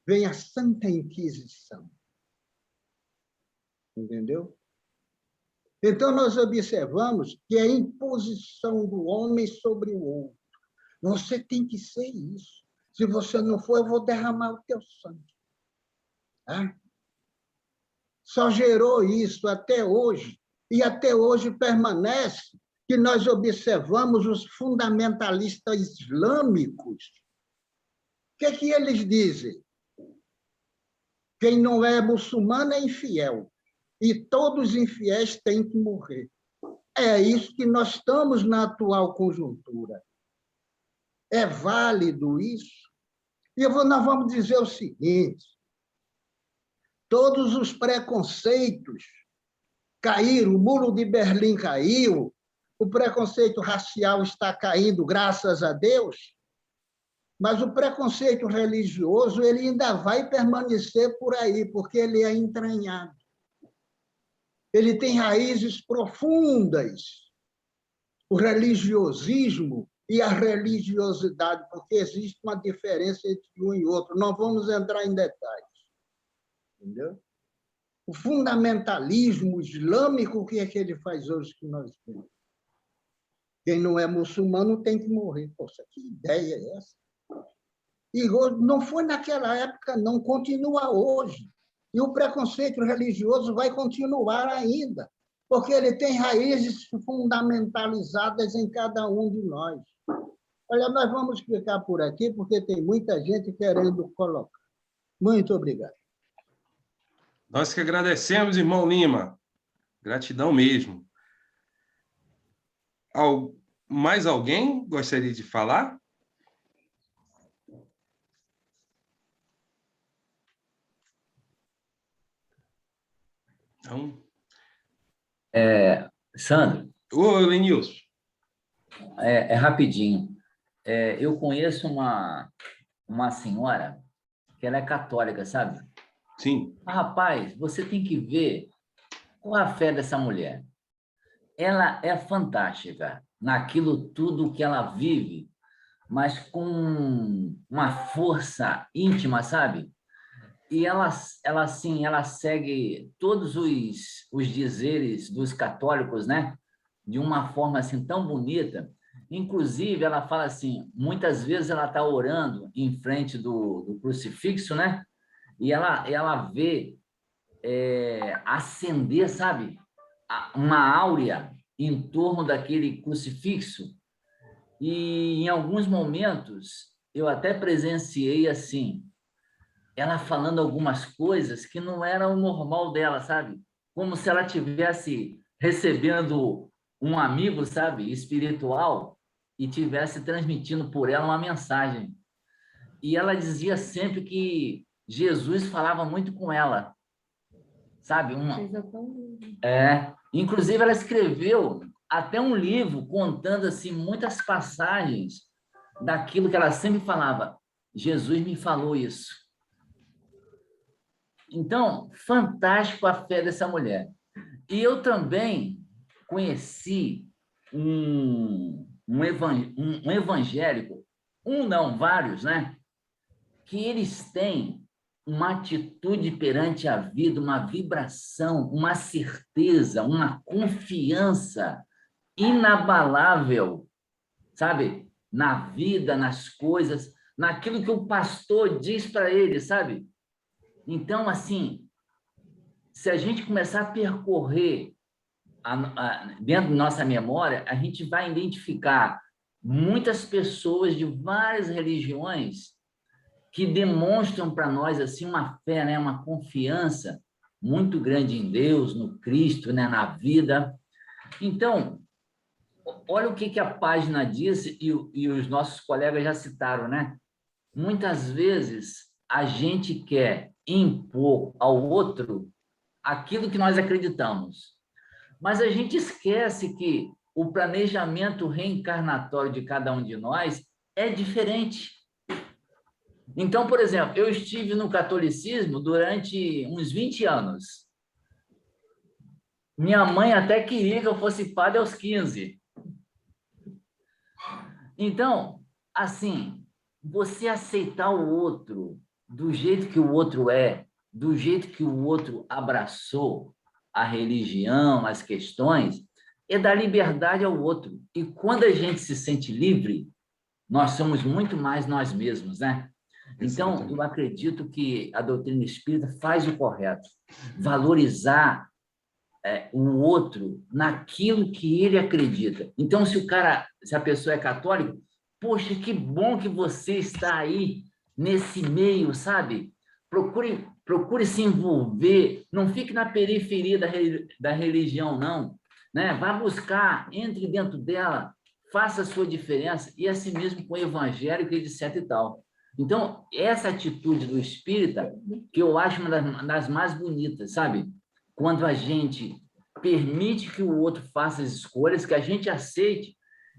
Speaker 6: vem a Santa Inquisição. Entendeu? Então, nós observamos que é a imposição do homem sobre o outro. Você tem que ser isso. Se você não for, eu vou derramar o teu sangue. Tá? Só gerou isso até hoje, e até hoje permanece que nós observamos os fundamentalistas islâmicos. O que eles dizem? Quem não é muçulmano é infiel, e todos os infiéis têm que morrer. É isso que nós estamos na atual conjuntura. É válido isso? E nós vamos dizer o seguinte: todos os preconceitos caíram, o muro de Berlim caiu, o preconceito racial está caindo, graças a Deus, mas o preconceito religioso ele ainda vai permanecer por aí, porque ele é entranhado. Ele tem raízes profundas. O religiosismo e a religiosidade, porque existe uma diferença entre um e outro. Não vamos entrar em detalhes. Entendeu? O fundamentalismo islâmico, o que é que ele faz hoje que nós temos? Quem não é muçulmano tem que morrer. Poxa, que ideia é essa? E não foi naquela época, não, continua hoje. E o preconceito religioso vai continuar ainda, porque ele tem raízes fundamentalizadas em cada um de nós. Olha, nós vamos ficar por aqui, porque tem muita gente querendo colocar. Muito obrigado.
Speaker 1: Nós que agradecemos, irmão Lima. Gratidão mesmo. Mais alguém gostaria de falar? Então...
Speaker 7: Sandro.
Speaker 1: Ô, Lenilson.
Speaker 7: É rapidinho. Eu conheço uma senhora que ela é católica, sabe?
Speaker 1: Sim.
Speaker 7: Rapaz, você tem que ver qual a fé dessa mulher. Ela é fantástica naquilo tudo que ela vive, mas com uma força íntima, sabe? E ela assim, ela segue todos os dizeres dos católicos, né? De uma forma assim tão bonita. Inclusive, ela fala assim, muitas vezes ela está orando em frente do crucifixo, né? E ela vê acender, sabe? Uma áurea em torno daquele crucifixo. E em alguns momentos eu até presenciei assim, ela falando algumas coisas que não eram o normal dela, sabe? Como se ela tivesse recebendo um amigo, sabe, espiritual, e tivesse transmitindo por ela uma mensagem. E ela dizia sempre que Jesus falava muito com ela, sabe? Inclusive, ela escreveu até um livro contando assim muitas passagens daquilo que ela sempre falava. Jesus me falou isso. Então, fantástico a fé dessa mulher. E eu também conheci um evangélico, vários, né? Que eles têm uma atitude perante a vida, uma vibração, uma certeza, uma confiança inabalável, sabe? Na vida, nas coisas, naquilo que o pastor diz para eles, sabe? Então, assim, se a gente começar a percorrer dentro da nossa memória, a gente vai identificar muitas pessoas de várias religiões que demonstram para nós assim uma fé, né, uma confiança muito grande em Deus, no Cristo, né, na vida. Então, olha o que a página diz e os nossos colegas já citaram, né? Muitas vezes a gente quer impor ao outro aquilo que nós acreditamos, mas a gente esquece que o planejamento reencarnatório de cada um de nós é diferente. Então, por exemplo, eu estive no catolicismo durante uns 20 anos. Minha mãe até queria que eu fosse padre aos 15. Então, assim, você aceitar o outro do jeito que o outro é, do jeito que o outro abraçou a religião, as questões, é dar liberdade ao outro. E quando a gente se sente livre, nós somos muito mais nós mesmos, né? Então,
Speaker 1: Exatamente.
Speaker 7: eu acredito que a doutrina espírita faz o correto, valorizar o outro naquilo que ele acredita. Então, se a pessoa é católica, poxa, que bom que você está aí nesse meio, sabe? Procure se envolver, não fique na periferia da religião, não, né? Vá buscar, entre dentro dela, faça a sua diferença, e assim mesmo com o evangélico e etc e tal. Então, essa atitude do espírita, que eu acho uma das mais bonitas, sabe? Quando a gente permite que o outro faça as escolhas, que a gente aceite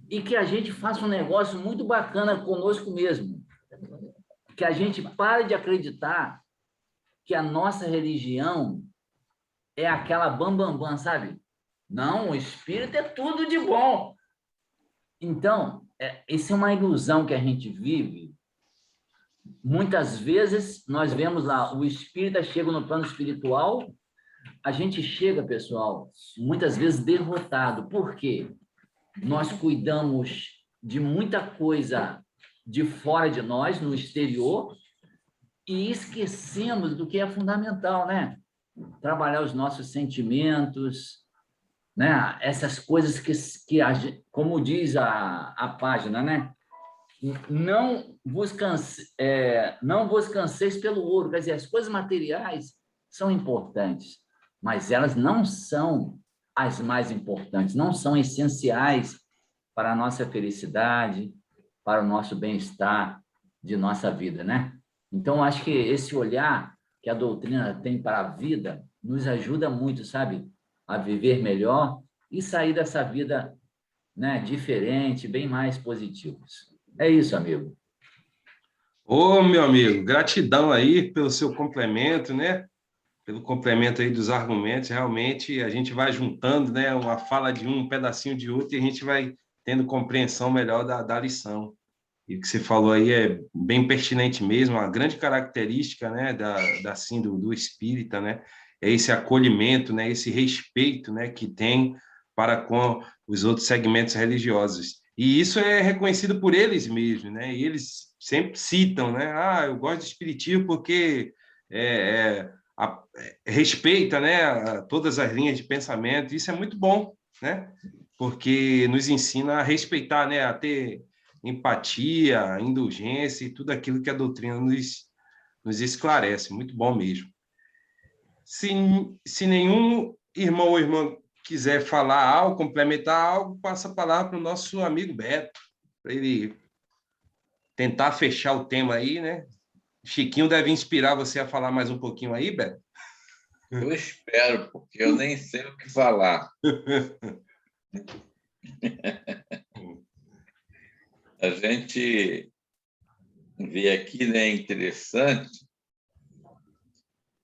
Speaker 7: e que a gente faça um negócio muito bacana conosco mesmo. Que a gente pare de acreditar que a nossa religião é aquela bam, sabe? Não, o espírito é tudo de bom. Então, essa é uma ilusão que a gente vive. Muitas vezes, nós vemos lá, o espírita chega no plano espiritual, a gente chega, pessoal, muitas vezes derrotado. Por quê? Nós cuidamos de muita coisa de fora de nós, no exterior, e esquecemos do que é fundamental, né? Trabalhar os nossos sentimentos, né? Essas coisas que como diz a página, né? Não vos canseis pelo ouro. Quer dizer, as coisas materiais são importantes, mas elas não são as mais importantes, não são essenciais para a nossa felicidade, para o nosso bem-estar de nossa vida, né? Então, acho que esse olhar que a doutrina tem para a vida nos ajuda muito, sabe? A viver melhor e sair dessa vida, né, diferente, bem mais positivos. É isso, amigo.
Speaker 1: Ô, meu amigo, gratidão aí pelo seu complemento, né? Pelo complemento aí dos argumentos. Realmente, a gente vai juntando, né? Uma fala de um pedacinho de outro, e a gente vai tendo compreensão melhor da lição. E o que você falou aí é bem pertinente mesmo, uma grande característica, né, assim, do espírita, né? É esse acolhimento, né? Esse respeito, né, que tem para com os outros segmentos religiosos. E isso é reconhecido por eles mesmos, né? E eles sempre citam, né? Ah, eu gosto do espiritismo porque respeita, né, todas as linhas de pensamento. Isso é muito bom, né? Porque nos ensina a respeitar, né, a ter empatia, indulgência e tudo aquilo que a doutrina nos esclarece. Muito bom mesmo. Se nenhum irmão ou irmã quiser falar algo, complementar algo, passa a palavra para o nosso amigo Beto, para ele tentar fechar o tema aí, né? Chiquinho deve inspirar você a falar mais um pouquinho aí, Beto?
Speaker 8: Eu espero, porque eu nem sei o que falar. A gente vê aqui, né, interessante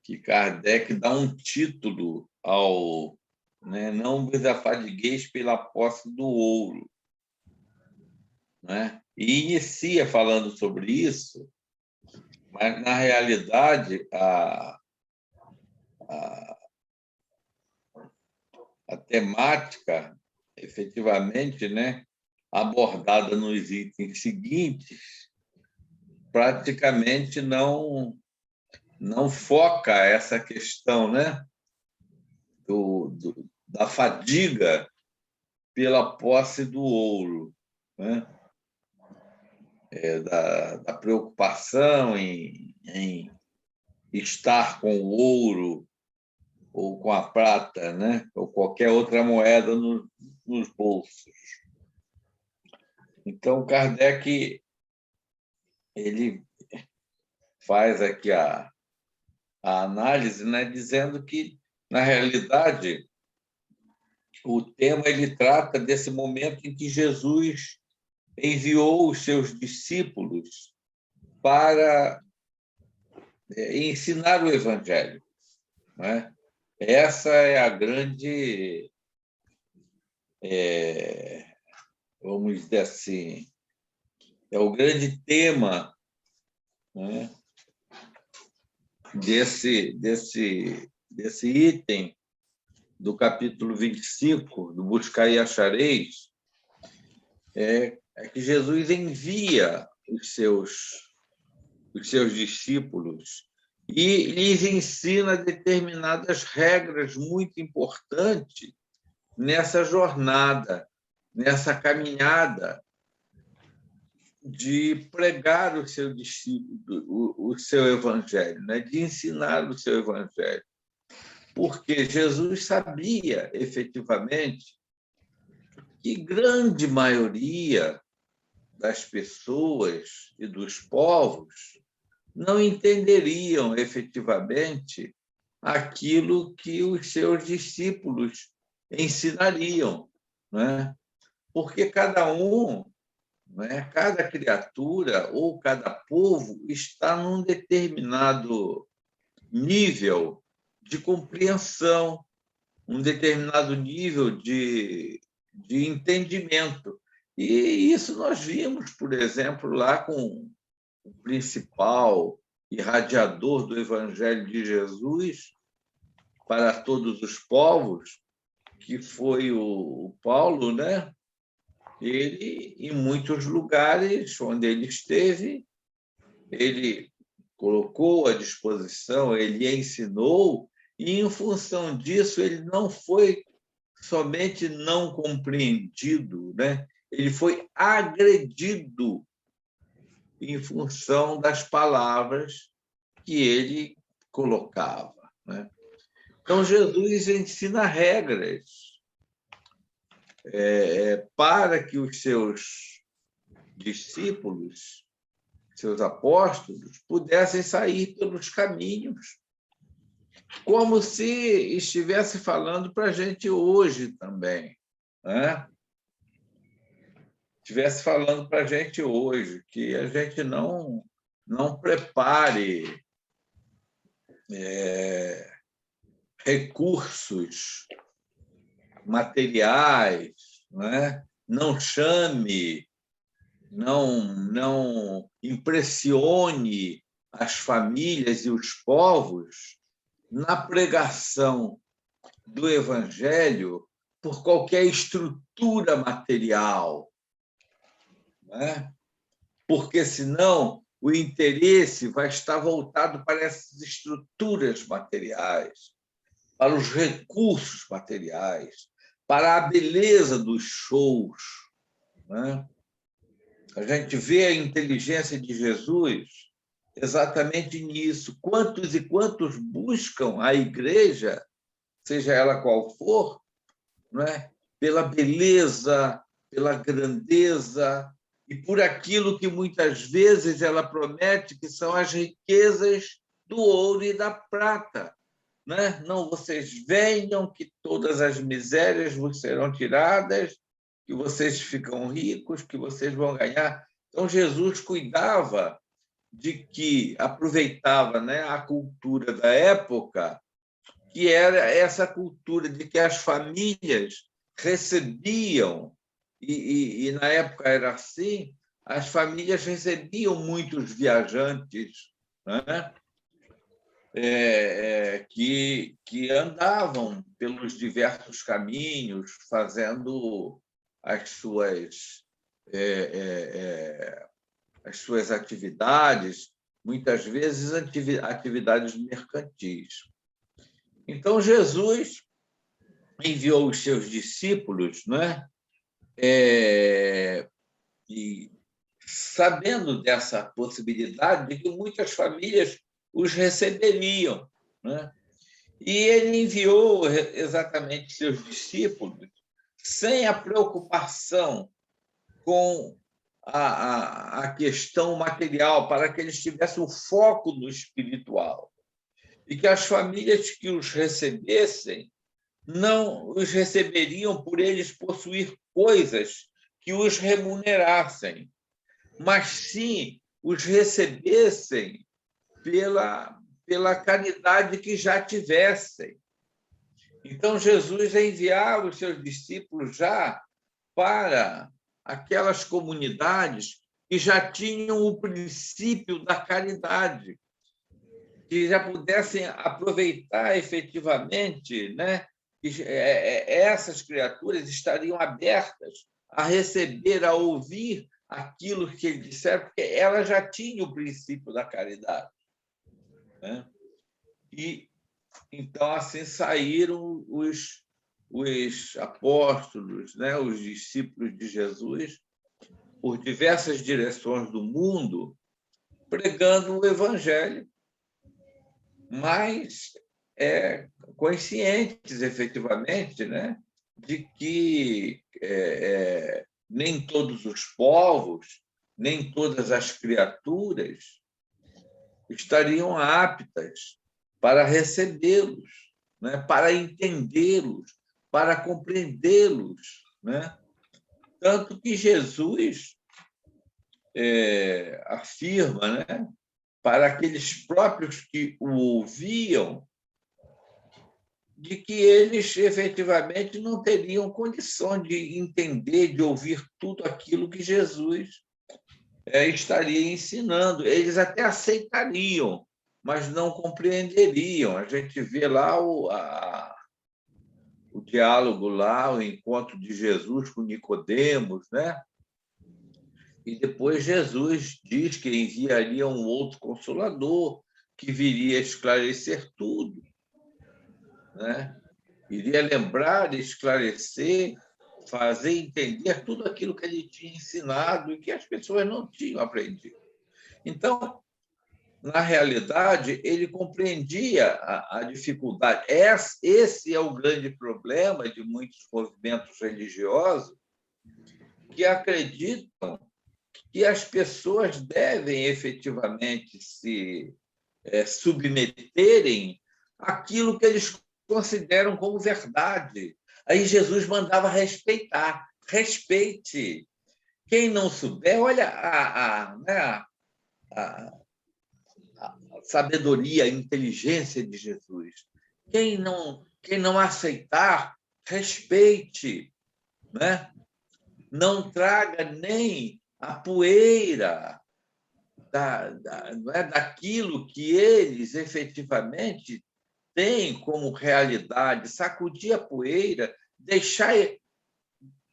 Speaker 8: que Kardec dá um título ao, né, não vos afadigueis pela posse do ouro, né? E inicia falando sobre isso, mas, na realidade, a temática, efetivamente, né, abordada nos itens seguintes, praticamente não foca essa questão, né, da fadiga pela posse do ouro, né? Da preocupação em estar com o ouro ou com a prata, né? Ou qualquer outra moeda nos bolsos. Então, Kardec ele faz aqui a análise, né, dizendo que, na realidade, o tema ele trata desse momento em que Jesus enviou os seus discípulos para ensinar o Evangelho, né? Essa é a grande, vamos dizer assim, é o grande tema, né, desse item do capítulo 25, do Buscai e Achareis, é que Jesus envia os seus discípulos e lhes ensina determinadas regras muito importantes nessa jornada, nessa caminhada de pregar o seu discípulo, o seu evangelho, né? De ensinar o seu evangelho. Porque Jesus sabia, efetivamente, que grande maioria das pessoas e dos povos não entenderiam efetivamente aquilo que os seus discípulos ensinariam, né? Porque cada um, né, cada criatura ou cada povo está num determinado nível de compreensão, um determinado nível de entendimento. E isso nós vimos, por exemplo, lá com o principal irradiador do Evangelho de Jesus para todos os povos, que foi o Paulo, né? Ele, em muitos lugares onde ele esteve, ele colocou à disposição, ele ensinou, e, em função disso, ele não foi somente não compreendido, né? Ele foi agredido em função das palavras que ele colocava, né? Então, Jesus ensina regras para que os seus discípulos, seus apóstolos, pudessem sair pelos caminhos, como se estivesse falando para a gente hoje também, né? Estivesse falando para a gente hoje, que a gente não prepare recursos materiais, né? Não chame, não impressione as famílias e os povos na pregação do Evangelho por qualquer estrutura material, né? Porque, senão, o interesse vai estar voltado para essas estruturas materiais, para os recursos materiais, para a beleza dos shows, né? A gente vê a inteligência de Jesus exatamente nisso. Quantos e quantos buscam a igreja, seja ela qual for, né? Pela beleza, pela grandeza e por aquilo que muitas vezes ela promete, que são as riquezas do ouro e da prata, né? Não, vocês venham, que todas as misérias vos serão tiradas, que vocês ficam ricos, que vocês vão ganhar. Então, Jesus cuidava de que aproveitava, né, a cultura da época, que era essa cultura de que as famílias recebiam, e na época era assim, as famílias recebiam muitos viajantes, né? Que andavam pelos diversos caminhos, fazendo as suas atividades, muitas vezes atividades mercantis. Então, Jesus enviou os seus discípulos, né? E sabendo dessa possibilidade de que muitas famílias os receberiam, né? E ele enviou exatamente seus discípulos sem a preocupação com a questão material, para que eles tivessem o foco no espiritual. E que as famílias que os recebessem não os receberiam por eles possuir coisas que os remunerassem, mas sim os recebessem pela caridade que já tivessem. Então, Jesus enviava os seus discípulos já para aquelas comunidades que já tinham o princípio da caridade, que já pudessem aproveitar efetivamente, né? Que essas criaturas estariam abertas a receber, a ouvir aquilo que ele disseram, porque ela já tinha o princípio da caridade, né? E então assim saíram os apóstolos, né, os discípulos de Jesus, por diversas direções do mundo, pregando o evangelho, mas conscientes, efetivamente, né, de que nem todos os povos, nem todas as criaturas estariam aptas para recebê-los, né, para entendê-los, para compreendê-los, né? Tanto que Jesus afirma, né, para aqueles próprios que o ouviam, de que eles efetivamente não teriam condição de entender, de ouvir tudo aquilo que Jesus estaria ensinando. Eles até aceitariam, mas não compreenderiam. A gente vê lá o diálogo lá, o encontro de Jesus com Nicodemos, né? E depois Jesus diz que enviaria um outro Consolador que viria esclarecer tudo, né? Iria lembrar, esclarecer, fazer entender tudo aquilo que ele tinha ensinado e que as pessoas não tinham aprendido. Então, na realidade, ele compreendia a dificuldade. Esse é o grande problema de muitos movimentos religiosos que acreditam que as pessoas devem efetivamente se submeterem àquilo que eles consideram como verdade. Aí Jesus mandava respeitar. Respeite. Quem não souber, olha a sabedoria, a inteligência de Jesus. Quem não aceitar, respeite, né? Não traga nem a poeira daquilo que eles efetivamente têm como realidade, sacudir a poeira, deixar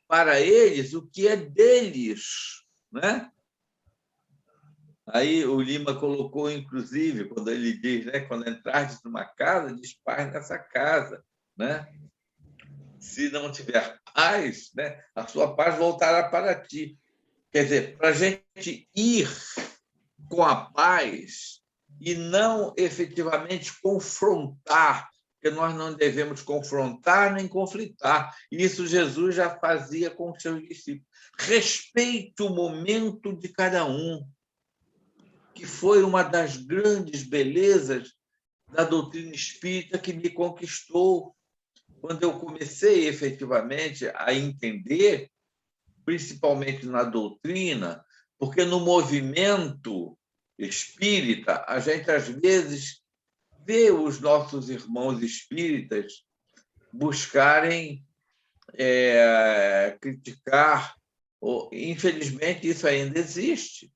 Speaker 8: para eles o que é deles, né? Aí o Lima colocou, inclusive, quando ele diz, né, quando entrares numa casa, diz paz nessa casa, né? Se não tiver paz, né, a sua paz voltará para ti. Quer dizer, para a gente ir com a paz e não efetivamente confrontar, porque nós não devemos confrontar nem conflitar. Isso Jesus já fazia com os seus discípulos. Respeite o momento de cada um, que foi uma das grandes belezas da doutrina espírita que me conquistou. Quando eu comecei efetivamente a entender, principalmente na doutrina, porque no movimento espírita, a gente às vezes vê os nossos irmãos espíritas buscarem criticar, infelizmente isso ainda existe,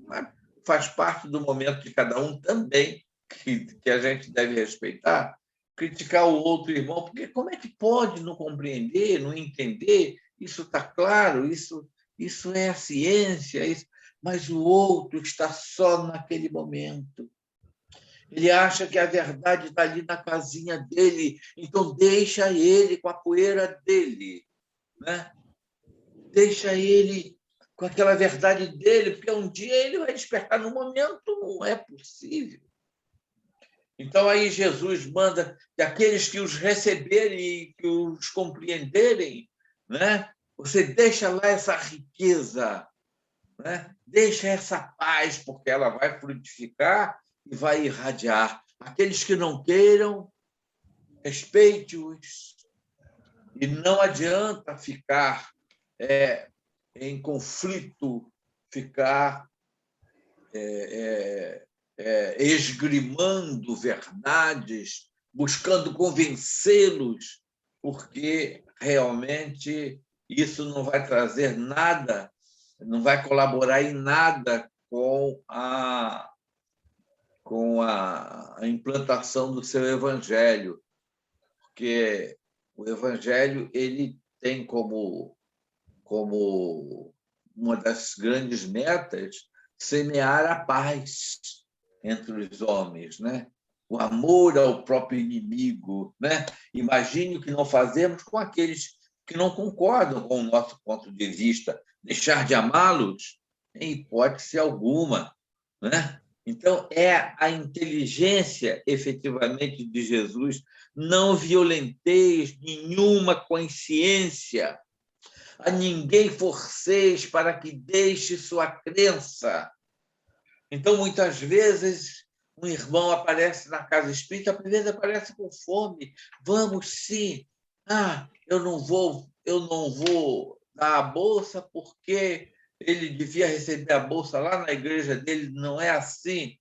Speaker 8: mas faz parte do momento de cada um também, que a gente deve respeitar, criticar o outro irmão, porque como é que pode não compreender, não entender? Isso está claro, isso é a ciência, mas o outro está só naquele momento. Ele acha que a verdade está ali na casinha dele, então deixa ele com a poeira dele, né? Deixa ele com aquela verdade dele, porque um dia ele vai despertar. No momento não é possível. Então aí Jesus manda que aqueles que os receberem e que os compreenderem, né? Você deixa lá essa riqueza, né? Deixa essa paz, porque ela vai frutificar e vai irradiar. Aqueles que não queiram, respeite-os. E não adianta ficar em conflito, ficar esgrimando verdades, buscando convencê-los, porque realmente isso não vai trazer nada, não vai colaborar em nada com a implantação do seu evangelho, porque o evangelho ele tem como como uma das grandes metas, semear a paz entre os homens, né? O amor ao próprio inimigo, né? Imagine o que não fazemos com aqueles que não concordam com o nosso ponto de vista. Deixar de amá-los? Em hipótese alguma, né? Então, é a inteligência, efetivamente, de Jesus. Não violenteis nenhuma consciência, a ninguém forceis para que deixe sua crença. Então, muitas vezes, um irmão aparece na casa espírita, às vezes aparece com fome. Vamos, sim. Eu não vou dar a bolsa porque ele devia receber a bolsa lá na igreja dele. Não é assim.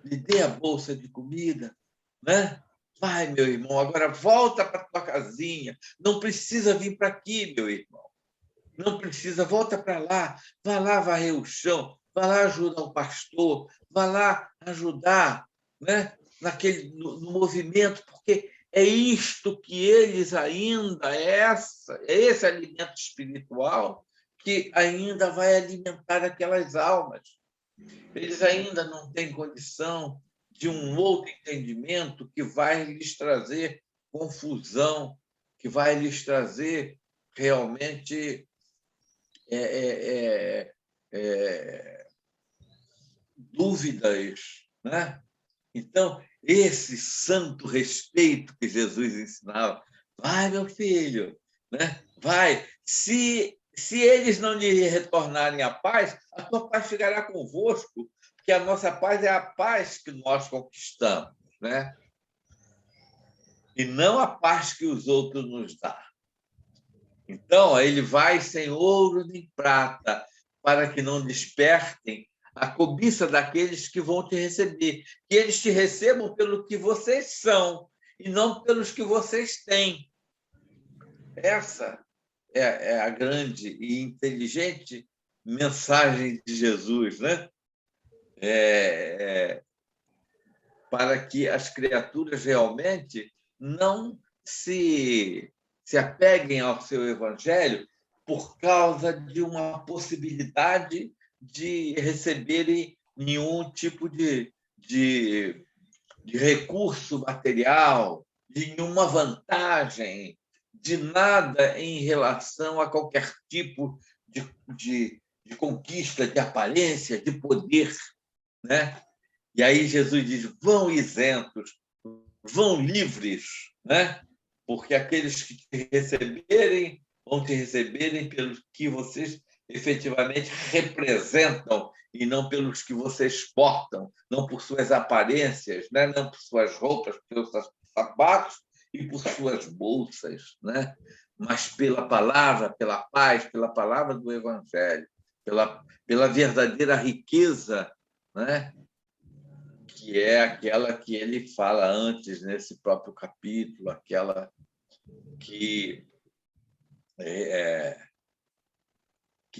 Speaker 8: Lhe dê a bolsa de comida, né? Vai, meu irmão, agora volta para a tua casinha. Não precisa vir para aqui, meu irmão. Não precisa, volta para lá. Vai lá varrer o chão. Vai lá ajudar o pastor. Vai lá ajudar, né? No movimento, porque é isto que eles ainda, é esse alimento espiritual que ainda vai alimentar aquelas almas. Eles ainda não têm condição de um outro entendimento que vai lhes trazer confusão, que vai lhes trazer realmente dúvidas, né? Então, esse santo respeito que Jesus ensinava, vai, meu filho, né? Vai. Se eles não lhe retornarem a paz, a tua paz ficará convosco, porque a nossa paz é a paz que nós conquistamos, né? E não a paz que os outros nos dão. Então, ele vai sem ouro nem prata, para que não despertem a cobiça daqueles que vão te receber, que eles te recebam pelo que vocês são e não pelos que vocês têm. Essa é a grande e inteligente mensagem de Jesus, né? Para que as criaturas realmente não se apeguem ao seu evangelho por causa de uma possibilidade de receberem nenhum tipo de recurso material, de nenhuma vantagem, de nada em relação a qualquer tipo de conquista, de aparência, de poder, né? E aí Jesus diz, vão isentos, vão livres, né? Porque aqueles que te receberem vão te receberem pelos que vocês efetivamente representam e não pelos que vocês portam, não por suas aparências, né? Não por suas roupas, pelos seus sapatos e por suas bolsas, né? Mas pela palavra, pela paz, pela palavra do Evangelho, pela verdadeira riqueza, né? Que é aquela que ele fala antes, nesse próprio capítulo, aquela que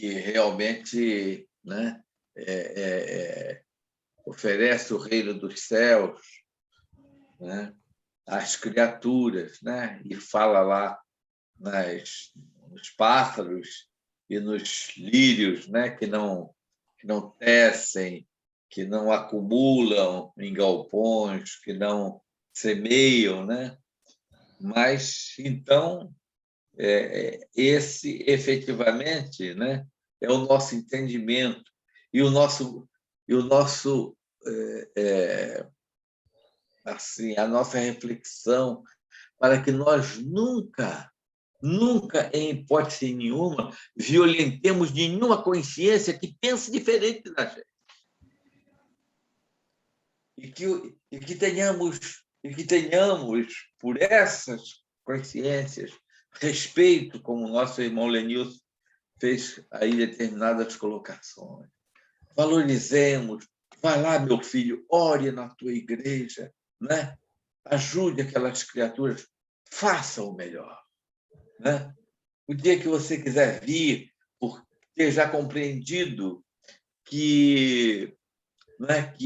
Speaker 8: realmente, né, oferece o reino dos céus, né, às criaturas, né, e fala lá nos pássaros e nos lírios, né, que não tecem, que não acumulam em galpões, que não semeiam, né? Mas, então, esse, efetivamente, né, é o nosso entendimento e o nosso assim, a nossa reflexão para que nós nunca, em hipótese nenhuma, violentemos nenhuma consciência que pense diferente da gente. E que tenhamos, por essas consciências, respeito, como o nosso irmão Lenilson fez aí determinadas colocações. Valorizemos, vai lá, meu filho, ore na tua igreja, né? Ajude aquelas criaturas, faça o melhor, né? O dia que você quiser vir, por ter já compreendido que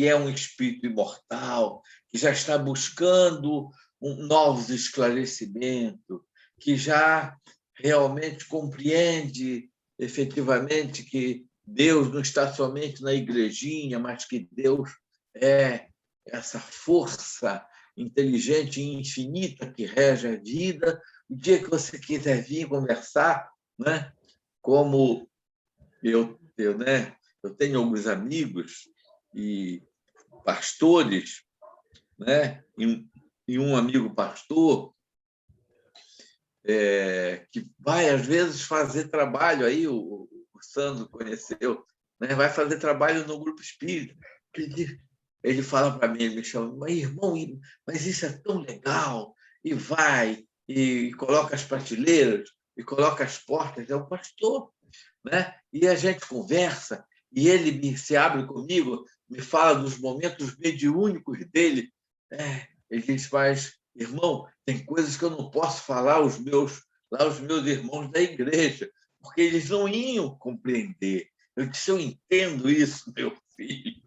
Speaker 8: é um espírito imortal, que já está buscando novos esclarecimentos, que já realmente compreende efetivamente que Deus não está somente na igrejinha, mas que Deus é essa força inteligente e infinita que rege a vida. O dia que você quiser vir conversar, né? Como eu tenho alguns amigos e pastores, né? E um amigo pastor que vai, às vezes, fazer trabalho, aí o Sandro conheceu, né? Vai fazer trabalho no grupo espírita. Ele fala para mim, ele me chama, mas, irmão, mas isso é tão legal, e vai, e coloca as prateleiras, e coloca as portas, é o pastor, né? E a gente conversa, e ele se abre comigo, me fala dos momentos mediúnicos dele. Ele diz, mas, irmão, tem coisas que eu não posso falar aos meus irmãos da igreja, porque eles não iam compreender. Eu disse, eu entendo isso, meu filho,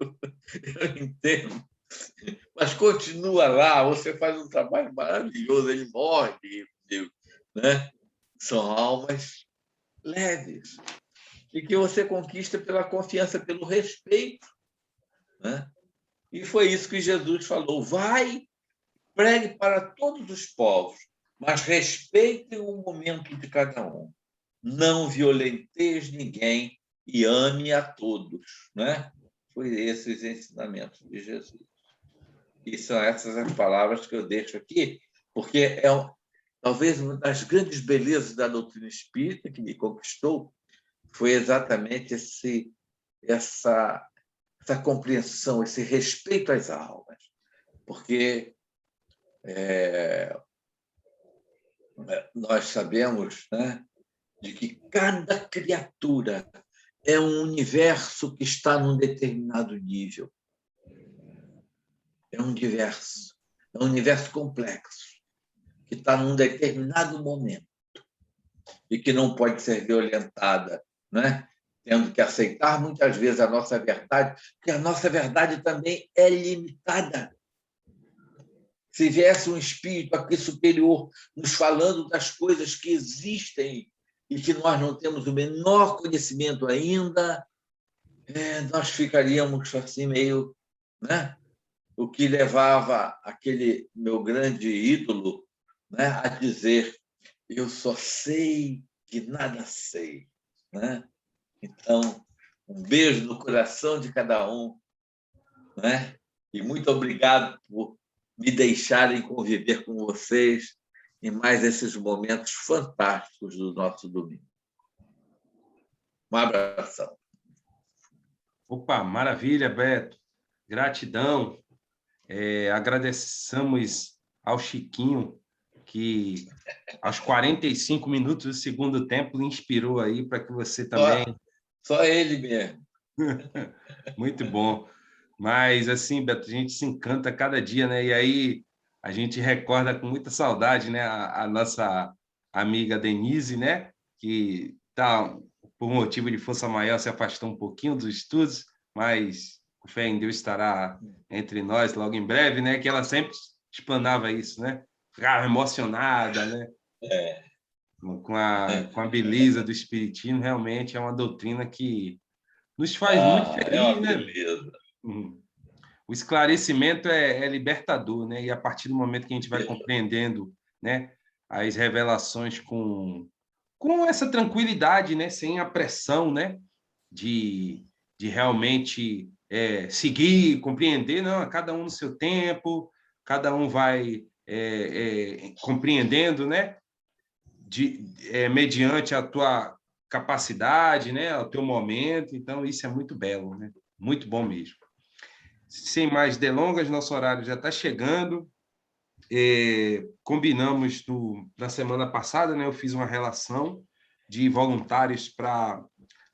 Speaker 8: eu entendo. Mas continua lá, você faz um trabalho maravilhoso, ele morre, né? São almas leves, e que você conquista pela confiança, pelo respeito, né? E foi isso que Jesus falou: vai, pregue para todos os povos, mas respeitem o momento de cada um. Não violenteis ninguém e ame a todos, né? Foi esses ensinamentos de Jesus. E são essas as palavras que eu deixo aqui, porque talvez uma das grandes belezas da doutrina espírita que me conquistou foi exatamente essa compreensão, esse respeito às almas. Porque nós sabemos, né, de que cada criatura é um universo que está num determinado nível. É um universo complexo, que está num determinado momento e que não pode ser violentada, né? Tendo que aceitar muitas vezes a nossa verdade, porque a nossa verdade também é limitada. Se viesse um espírito aqui superior nos falando das coisas que existem e que nós não temos o menor conhecimento ainda, nós ficaríamos assim meio, né? O que levava aquele meu grande ídolo, né, a dizer: eu só sei que nada sei, né? Então, um beijo no coração de cada um, né? E muito obrigado por me deixarem conviver com vocês em mais esses momentos fantásticos do nosso domingo. Um abração.
Speaker 1: Opa, maravilha, Beto. Gratidão. Agradecemos ao Chiquinho, que aos 45 minutos do segundo tempo inspirou aí para que você também...
Speaker 8: Só ele mesmo.
Speaker 1: Muito bom. Mas, assim, Beto, a gente se encanta cada dia, né? E aí a gente recorda com muita saudade, né? A nossa amiga Denise, né? Que tá, por motivo de força maior, se afastou um pouquinho dos estudos, mas com fé em Deus estará entre nós logo em breve, né? Que ela sempre explanava isso, né? Ficava emocionada, né? Com a beleza do Espiritismo, realmente é uma doutrina que nos faz muito feliz, né?
Speaker 8: Beleza.
Speaker 1: O esclarecimento é libertador, né? E a partir do momento que a gente vai compreendendo, né, as revelações com essa tranquilidade, né, sem a pressão, né, de realmente seguir, compreender, não, cada um no seu tempo, cada um vai compreendendo, né, mediante a tua capacidade, né, o teu momento. Então, isso é muito belo, né? Muito bom mesmo. Sem mais delongas, nosso horário já está chegando. Combinamos na semana passada, né? Eu fiz uma relação de voluntários para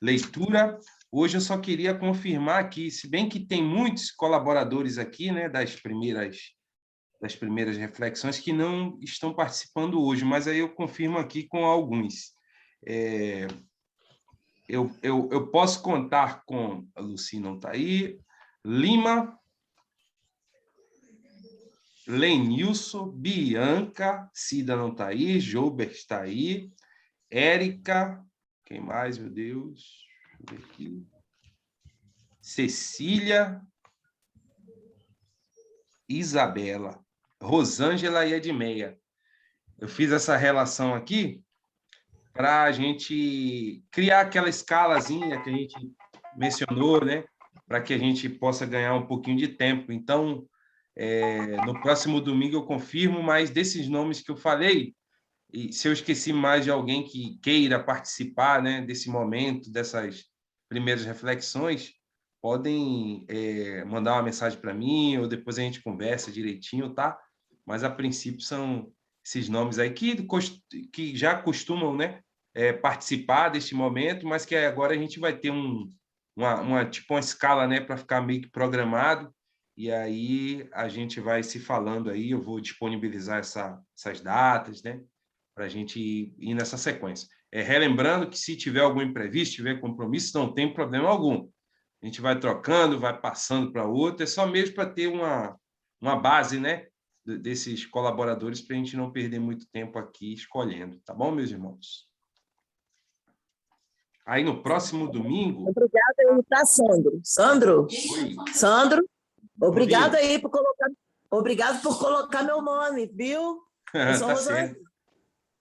Speaker 1: leitura. Hoje eu só queria confirmar aqui, se bem que tem muitos colaboradores aqui, né, das primeiras reflexões que não estão participando hoje, mas aí eu confirmo aqui com alguns. Eu posso contar com... A Lucy não está aí. Lima, Lenilson, Bianca, Cida não está aí, Joubert está aí, Érica, quem mais, meu Deus? Deixa eu ver aqui. Cecília, Isabela, Rosângela e Edmeia. Eu fiz essa relação aqui para a gente criar aquela escalazinha que a gente mencionou, né? Para que a gente possa ganhar um pouquinho de tempo. Então, no próximo domingo eu confirmo, mas desses nomes que eu falei, e se eu esqueci mais de alguém que queira participar, né, desse momento, dessas primeiras reflexões, podem mandar uma mensagem para mim, ou depois a gente conversa direitinho, tá? Mas, a princípio, são esses nomes aí que já costumam, né, participar deste momento, mas que agora a gente vai ter uma escala, né, para ficar meio que programado, e aí a gente vai se falando aí, eu vou disponibilizar essas datas, né, para a gente ir nessa sequência. Relembrando que se tiver algum imprevisto, tiver compromisso, não tem problema algum. A gente vai trocando, vai passando para outro, é só mesmo para ter uma base, né, desses colaboradores, para a gente não perder muito tempo aqui escolhendo, tá bom, meus irmãos? Aí no próximo domingo...
Speaker 9: Obrigada aí, tá, Sandro? Sandro?
Speaker 1: Oi.
Speaker 9: Sandro, obrigado aí por colocar... Obrigado por colocar meu nome, viu? Eu sou
Speaker 1: Tá
Speaker 9: Rosângela.
Speaker 1: certo.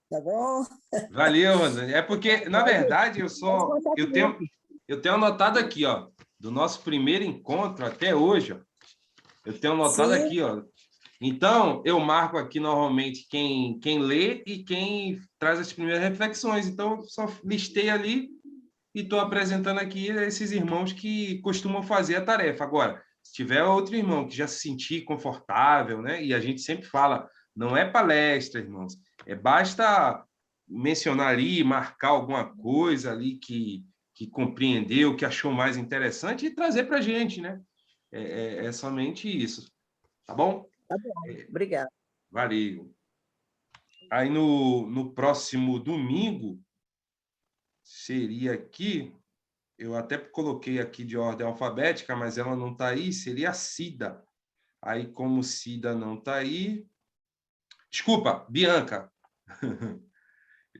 Speaker 9: Tá bom?
Speaker 1: Valeu, Rosângela. É porque, na verdade, eu tenho anotado aqui, ó, do nosso primeiro encontro até hoje, ó, eu tenho anotado
Speaker 9: Sim.
Speaker 1: aqui, ó. Então, eu marco aqui normalmente quem lê e quem traz as primeiras reflexões. Então, eu só listei ali e estou apresentando aqui esses irmãos que costumam fazer a tarefa. Agora, se tiver outro irmão que já se sentir confortável, né? E a gente sempre fala, não é palestra, irmãos, basta mencionar ali, marcar alguma coisa ali que compreendeu, que achou mais interessante e trazer para a gente, né? É somente isso. Tá bom?
Speaker 9: Tá bom, obrigada.
Speaker 1: Valeu. Aí no próximo domingo, seria aqui, eu até coloquei aqui de ordem alfabética, mas ela não está aí, seria a Cida. Aí, como Cida não está aí... Desculpa, Bianca.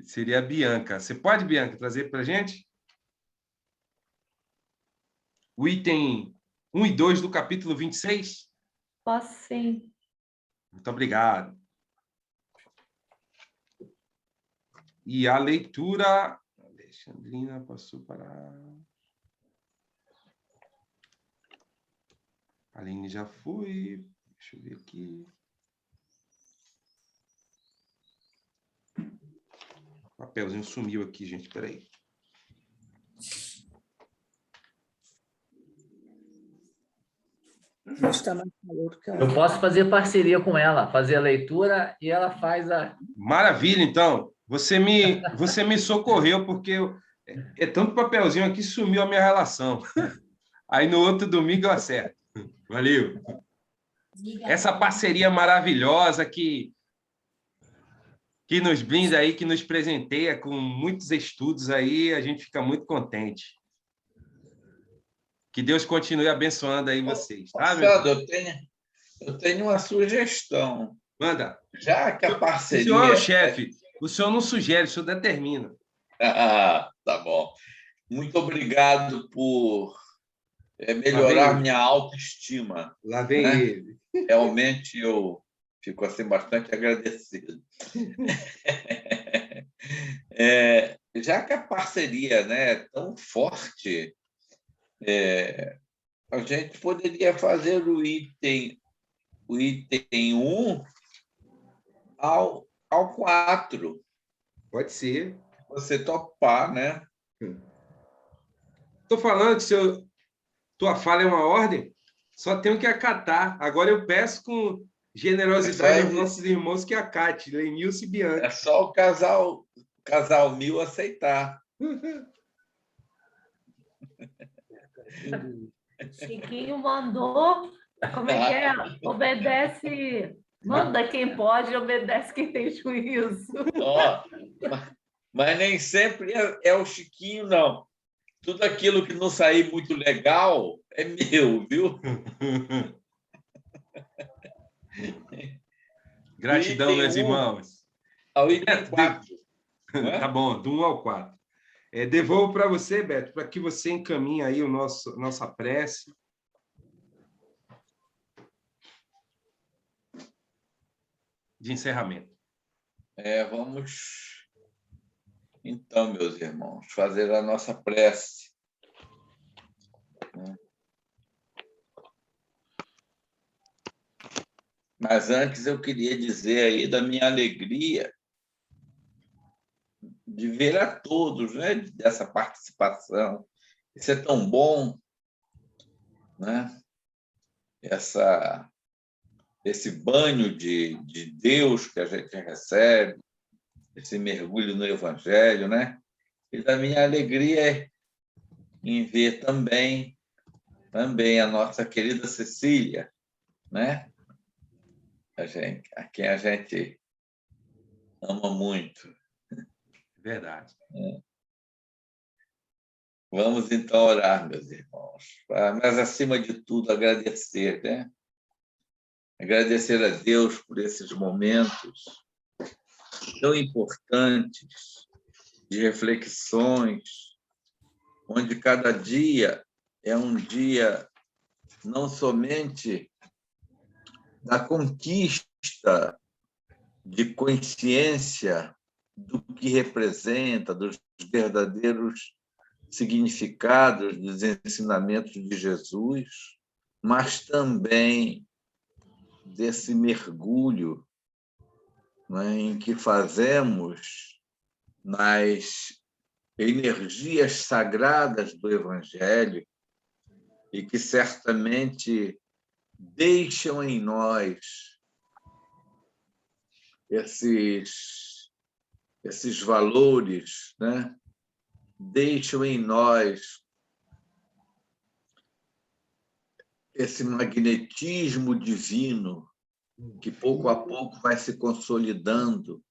Speaker 1: Seria a Bianca. Você pode, Bianca, trazer para a gente? O item 1 e 2 do capítulo 26?
Speaker 10: Posso sim.
Speaker 1: Muito obrigado. E a leitura... Alexandrina passou para... A Aline já foi. Deixa eu ver aqui. O papelzinho sumiu aqui, gente. Espera aí.
Speaker 7: Eu posso fazer parceria com ela, fazer a leitura e ela faz a...
Speaker 1: Maravilha, então. Você me socorreu, porque é tanto papelzinho aqui, sumiu a minha relação. Aí no outro domingo eu acerto. Valeu. Essa parceria maravilhosa que nos brinda aí, que nos presenteia com muitos estudos aí, a gente fica muito contente. Que Deus continue abençoando aí vocês. Tá,
Speaker 8: Sandro, eu tenho uma sugestão.
Speaker 1: Manda.
Speaker 8: Já que a parceria...
Speaker 1: O senhor é o chefe. O senhor não sugere, o senhor determina.
Speaker 8: Tá bom. Muito obrigado por melhorar minha autoestima.
Speaker 1: Lá vem ele.
Speaker 8: Realmente eu fico assim bastante agradecido. Já que a parceria, né, é tão forte, a gente poderia fazer o item 1 ao 4.
Speaker 1: Pode ser.
Speaker 8: Você topar, né?
Speaker 1: Estou falando que tua fala é uma ordem, só tenho que acatar. Agora eu peço com generosidade aos nossos irmãos que acate, Lenilson e Bianca.
Speaker 8: É só o casal Mil aceitar.
Speaker 10: Chiquinho mandou. Como é que é? Obedece. Manda quem pode, obedece quem tem juízo.
Speaker 8: Mas nem sempre é o Chiquinho, não. Tudo aquilo que não sair muito legal é meu, viu?
Speaker 1: Gratidão, meus irmãos.
Speaker 8: Ao item 4.
Speaker 1: Tá bom, do 1 ao 4. Devolvo para você, Beto, para que você encaminhe aí nossa prece. De encerramento.
Speaker 8: Vamos, então, meus irmãos, fazer a nossa prece. Mas antes eu queria dizer aí da minha alegria de ver a todos, né, dessa participação. Isso é tão bom, né? Esse banho de Deus que a gente recebe, esse mergulho no Evangelho, né? E da minha alegria em ver também a nossa querida Cecília, né? A quem a gente ama muito.
Speaker 1: Verdade.
Speaker 8: Vamos então orar, meus irmãos. Mas, acima de tudo, agradecer, né? Agradecer a Deus por esses momentos tão importantes de reflexões, onde cada dia é um dia não somente da conquista de consciência do que representa, dos verdadeiros significados dos ensinamentos de Jesus, mas também desse mergulho, né, em que fazemos nas energias sagradas do Evangelho e que certamente deixam em nós esses valores, né? Deixam em nós esse magnetismo divino que, pouco a pouco, vai se consolidando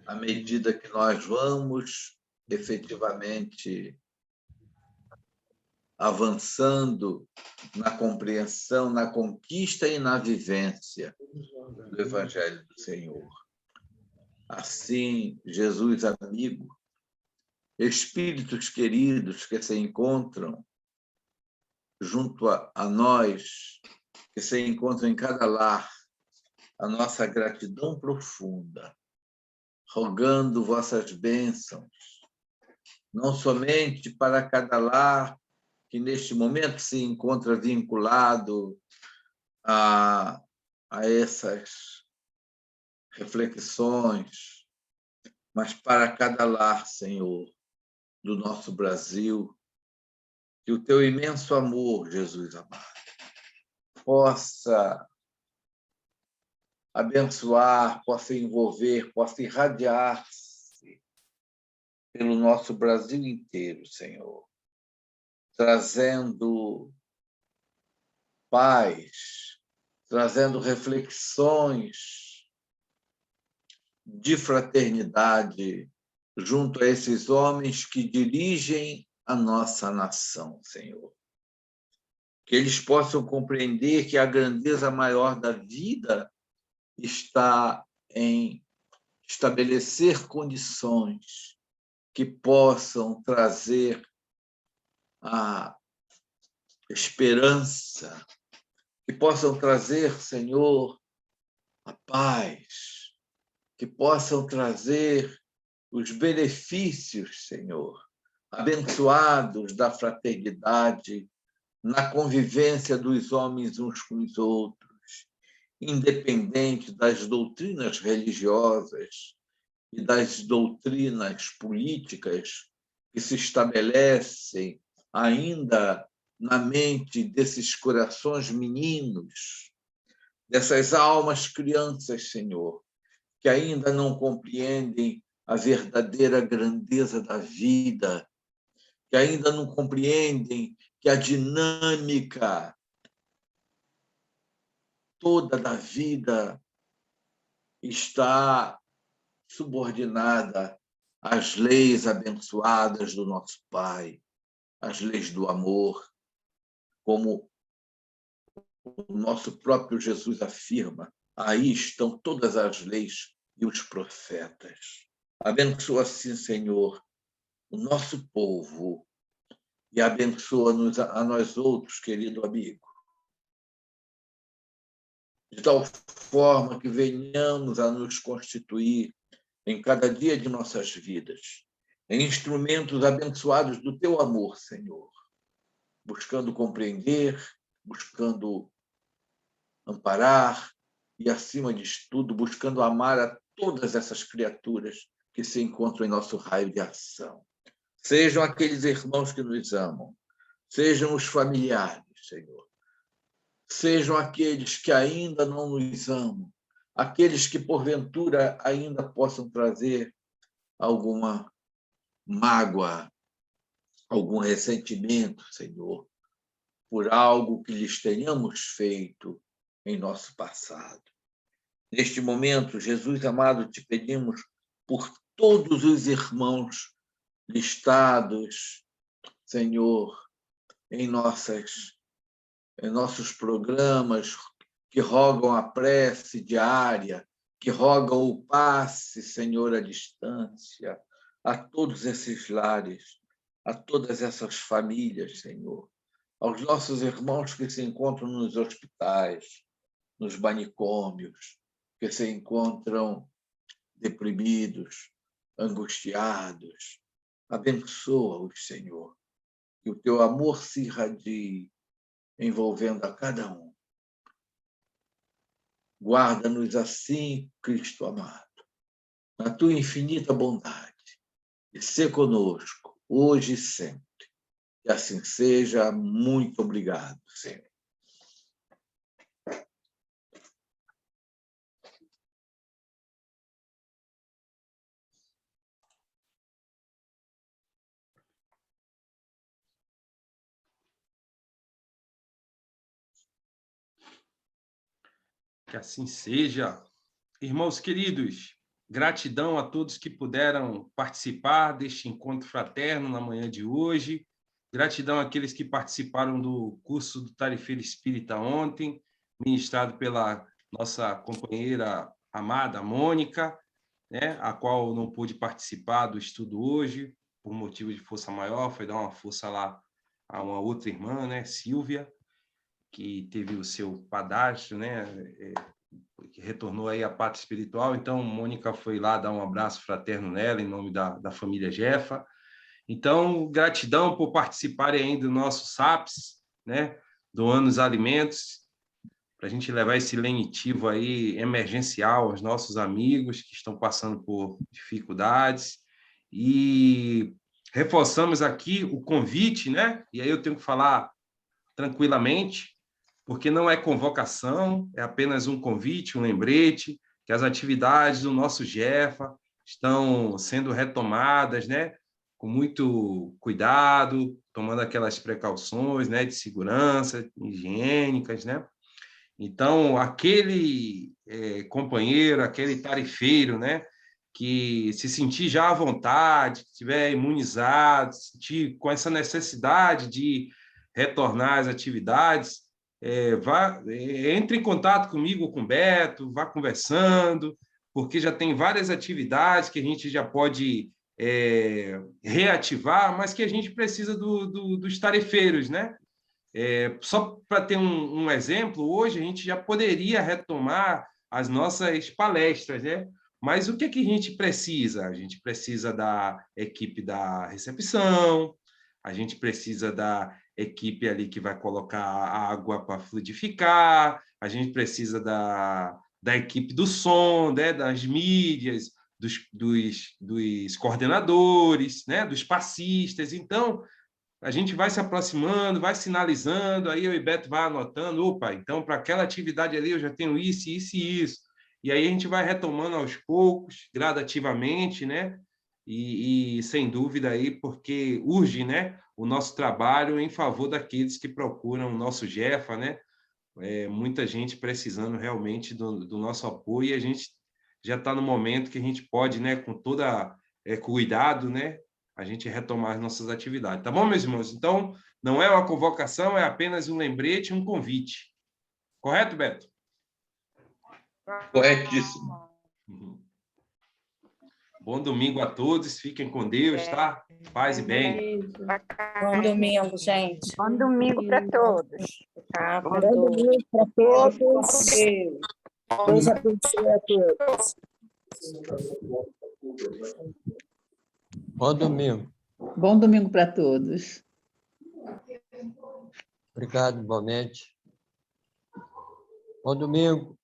Speaker 8: à medida que nós vamos efetivamente avançando na compreensão, na conquista e na vivência do Evangelho do Senhor. Assim, Jesus amigo, espíritos queridos que se encontram junto a nós, que se encontram em cada lar, a nossa gratidão profunda, rogando vossas bênçãos, não somente para cada lar que neste momento se encontra vinculado a essas reflexões, mas para cada lar, Senhor, do nosso Brasil, que o teu imenso amor, Jesus amado, possa abençoar, possa envolver, possa irradiar-se pelo nosso Brasil inteiro, Senhor, trazendo paz, trazendo reflexões de fraternidade junto a esses homens que dirigem a nossa nação, Senhor. Que eles possam compreender que a grandeza maior da vida está em estabelecer condições que possam trazer a esperança, que possam trazer, Senhor, a paz, que possam trazer os benefícios, Senhor, abençoados da fraternidade, na convivência dos homens uns com os outros, independente das doutrinas religiosas e das doutrinas políticas que se estabelecem ainda na mente desses corações meninos, dessas almas crianças, Senhor, que ainda não compreendem a verdadeira grandeza da vida, que ainda não compreendem que a dinâmica toda da vida está subordinada às leis abençoadas do nosso Pai, às leis do amor, como o nosso próprio Jesus afirma, aí estão todas as leis e os profetas. Abençoa, sim, Senhor, o nosso povo e abençoa-nos a nós outros, querido amigo, de tal forma que venhamos a nos constituir em cada dia de nossas vidas, em instrumentos abençoados do teu amor, Senhor, buscando compreender, buscando amparar e, acima de tudo, buscando amar a todas essas criaturas que se encontram em nosso raio de ação. Sejam aqueles irmãos que nos amam, sejam os familiares, Senhor, sejam aqueles que ainda não nos amam, aqueles que, porventura, ainda possam trazer alguma mágoa, algum ressentimento, Senhor, por algo que lhes tenhamos feito em nosso passado. Neste momento, Jesus amado, te pedimos por todos os irmãos listados, Senhor, em nossos programas, que rogam a prece diária, que rogam o passe, Senhor, à distância, a todos esses lares, a todas essas famílias, Senhor, aos nossos irmãos que se encontram nos hospitais, nos manicômios, que se encontram deprimidos, angustiados. Abençoa-os, Senhor, que o teu amor se irradie, envolvendo a cada um. Guarda-nos assim, Cristo amado, na tua infinita bondade, e sê conosco, hoje e sempre. Que assim seja. Muito obrigado, Senhor.
Speaker 1: Que assim seja. Irmãos queridos, gratidão a todos que puderam participar deste encontro fraterno na manhã de hoje. Gratidão àqueles que participaram do curso do Tarefeiro Espírita ontem, ministrado pela nossa companheira amada, Mônica, né, a qual não pôde participar do estudo hoje, por motivo de força maior, foi dar uma força lá a uma outra irmã, né, Silvia, que teve o seu padastro, né, que retornou aí à pátria espiritual. Então, Mônica foi lá dar um abraço fraterno nela, em nome da família Jefa. Então, gratidão por participarem aí do nosso SAPS, né, doando os alimentos, para a gente levar esse lenitivo aí emergencial aos nossos amigos que estão passando por dificuldades. E reforçamos aqui o convite, né? E aí eu tenho que falar tranquilamente, porque não é convocação, é apenas um convite, um lembrete, que as atividades do nosso Jefa estão sendo retomadas, né? Com muito cuidado, tomando aquelas precauções, né? De segurança, higiênicas, né? Então, aquele companheiro, aquele tarefeiro, né, que se sentir já à vontade, que estiver imunizado, sentir com essa necessidade de retornar às atividades, entre em contato comigo, com o Beto, vá conversando, porque já tem várias atividades que a gente já pode reativar, mas que a gente precisa dos tarefeiros, né? Só para ter um exemplo, hoje a gente já poderia retomar as nossas palestras, né? Mas o que é que a gente precisa? A gente precisa da equipe da recepção, a gente precisa da equipe ali que vai colocar a água para fluidificar, a gente precisa da equipe do som, né? Das mídias, dos coordenadores, né? Dos passistas. Então, a gente vai se aproximando, vai sinalizando, aí eu e Beto vai anotando, opa, então para aquela atividade ali eu já tenho isso, isso e isso. E aí a gente vai retomando aos poucos, gradativamente, né? E sem dúvida aí, porque urge, né, o nosso trabalho em favor daqueles que procuram o nosso Jefa, né? Muita gente precisando realmente do nosso apoio, e a gente já está no momento que a gente pode, né, com toda cuidado, né, a gente retomar as nossas atividades. Tá bom, meus irmãos? Então, não é uma convocação, é apenas um lembrete, um convite. Correto, Beto?
Speaker 8: Corretíssimo.
Speaker 1: Bom domingo a todos. Fiquem com Deus, tá? Paz e bem.
Speaker 2: Bom domingo, gente.
Speaker 11: Bom domingo para todos.
Speaker 2: Tá,
Speaker 11: Bom domingo para todos. Deus abençoe a todos.
Speaker 3: Bom domingo.
Speaker 12: Bom domingo para todos.
Speaker 3: Obrigado, igualmente. Bom domingo.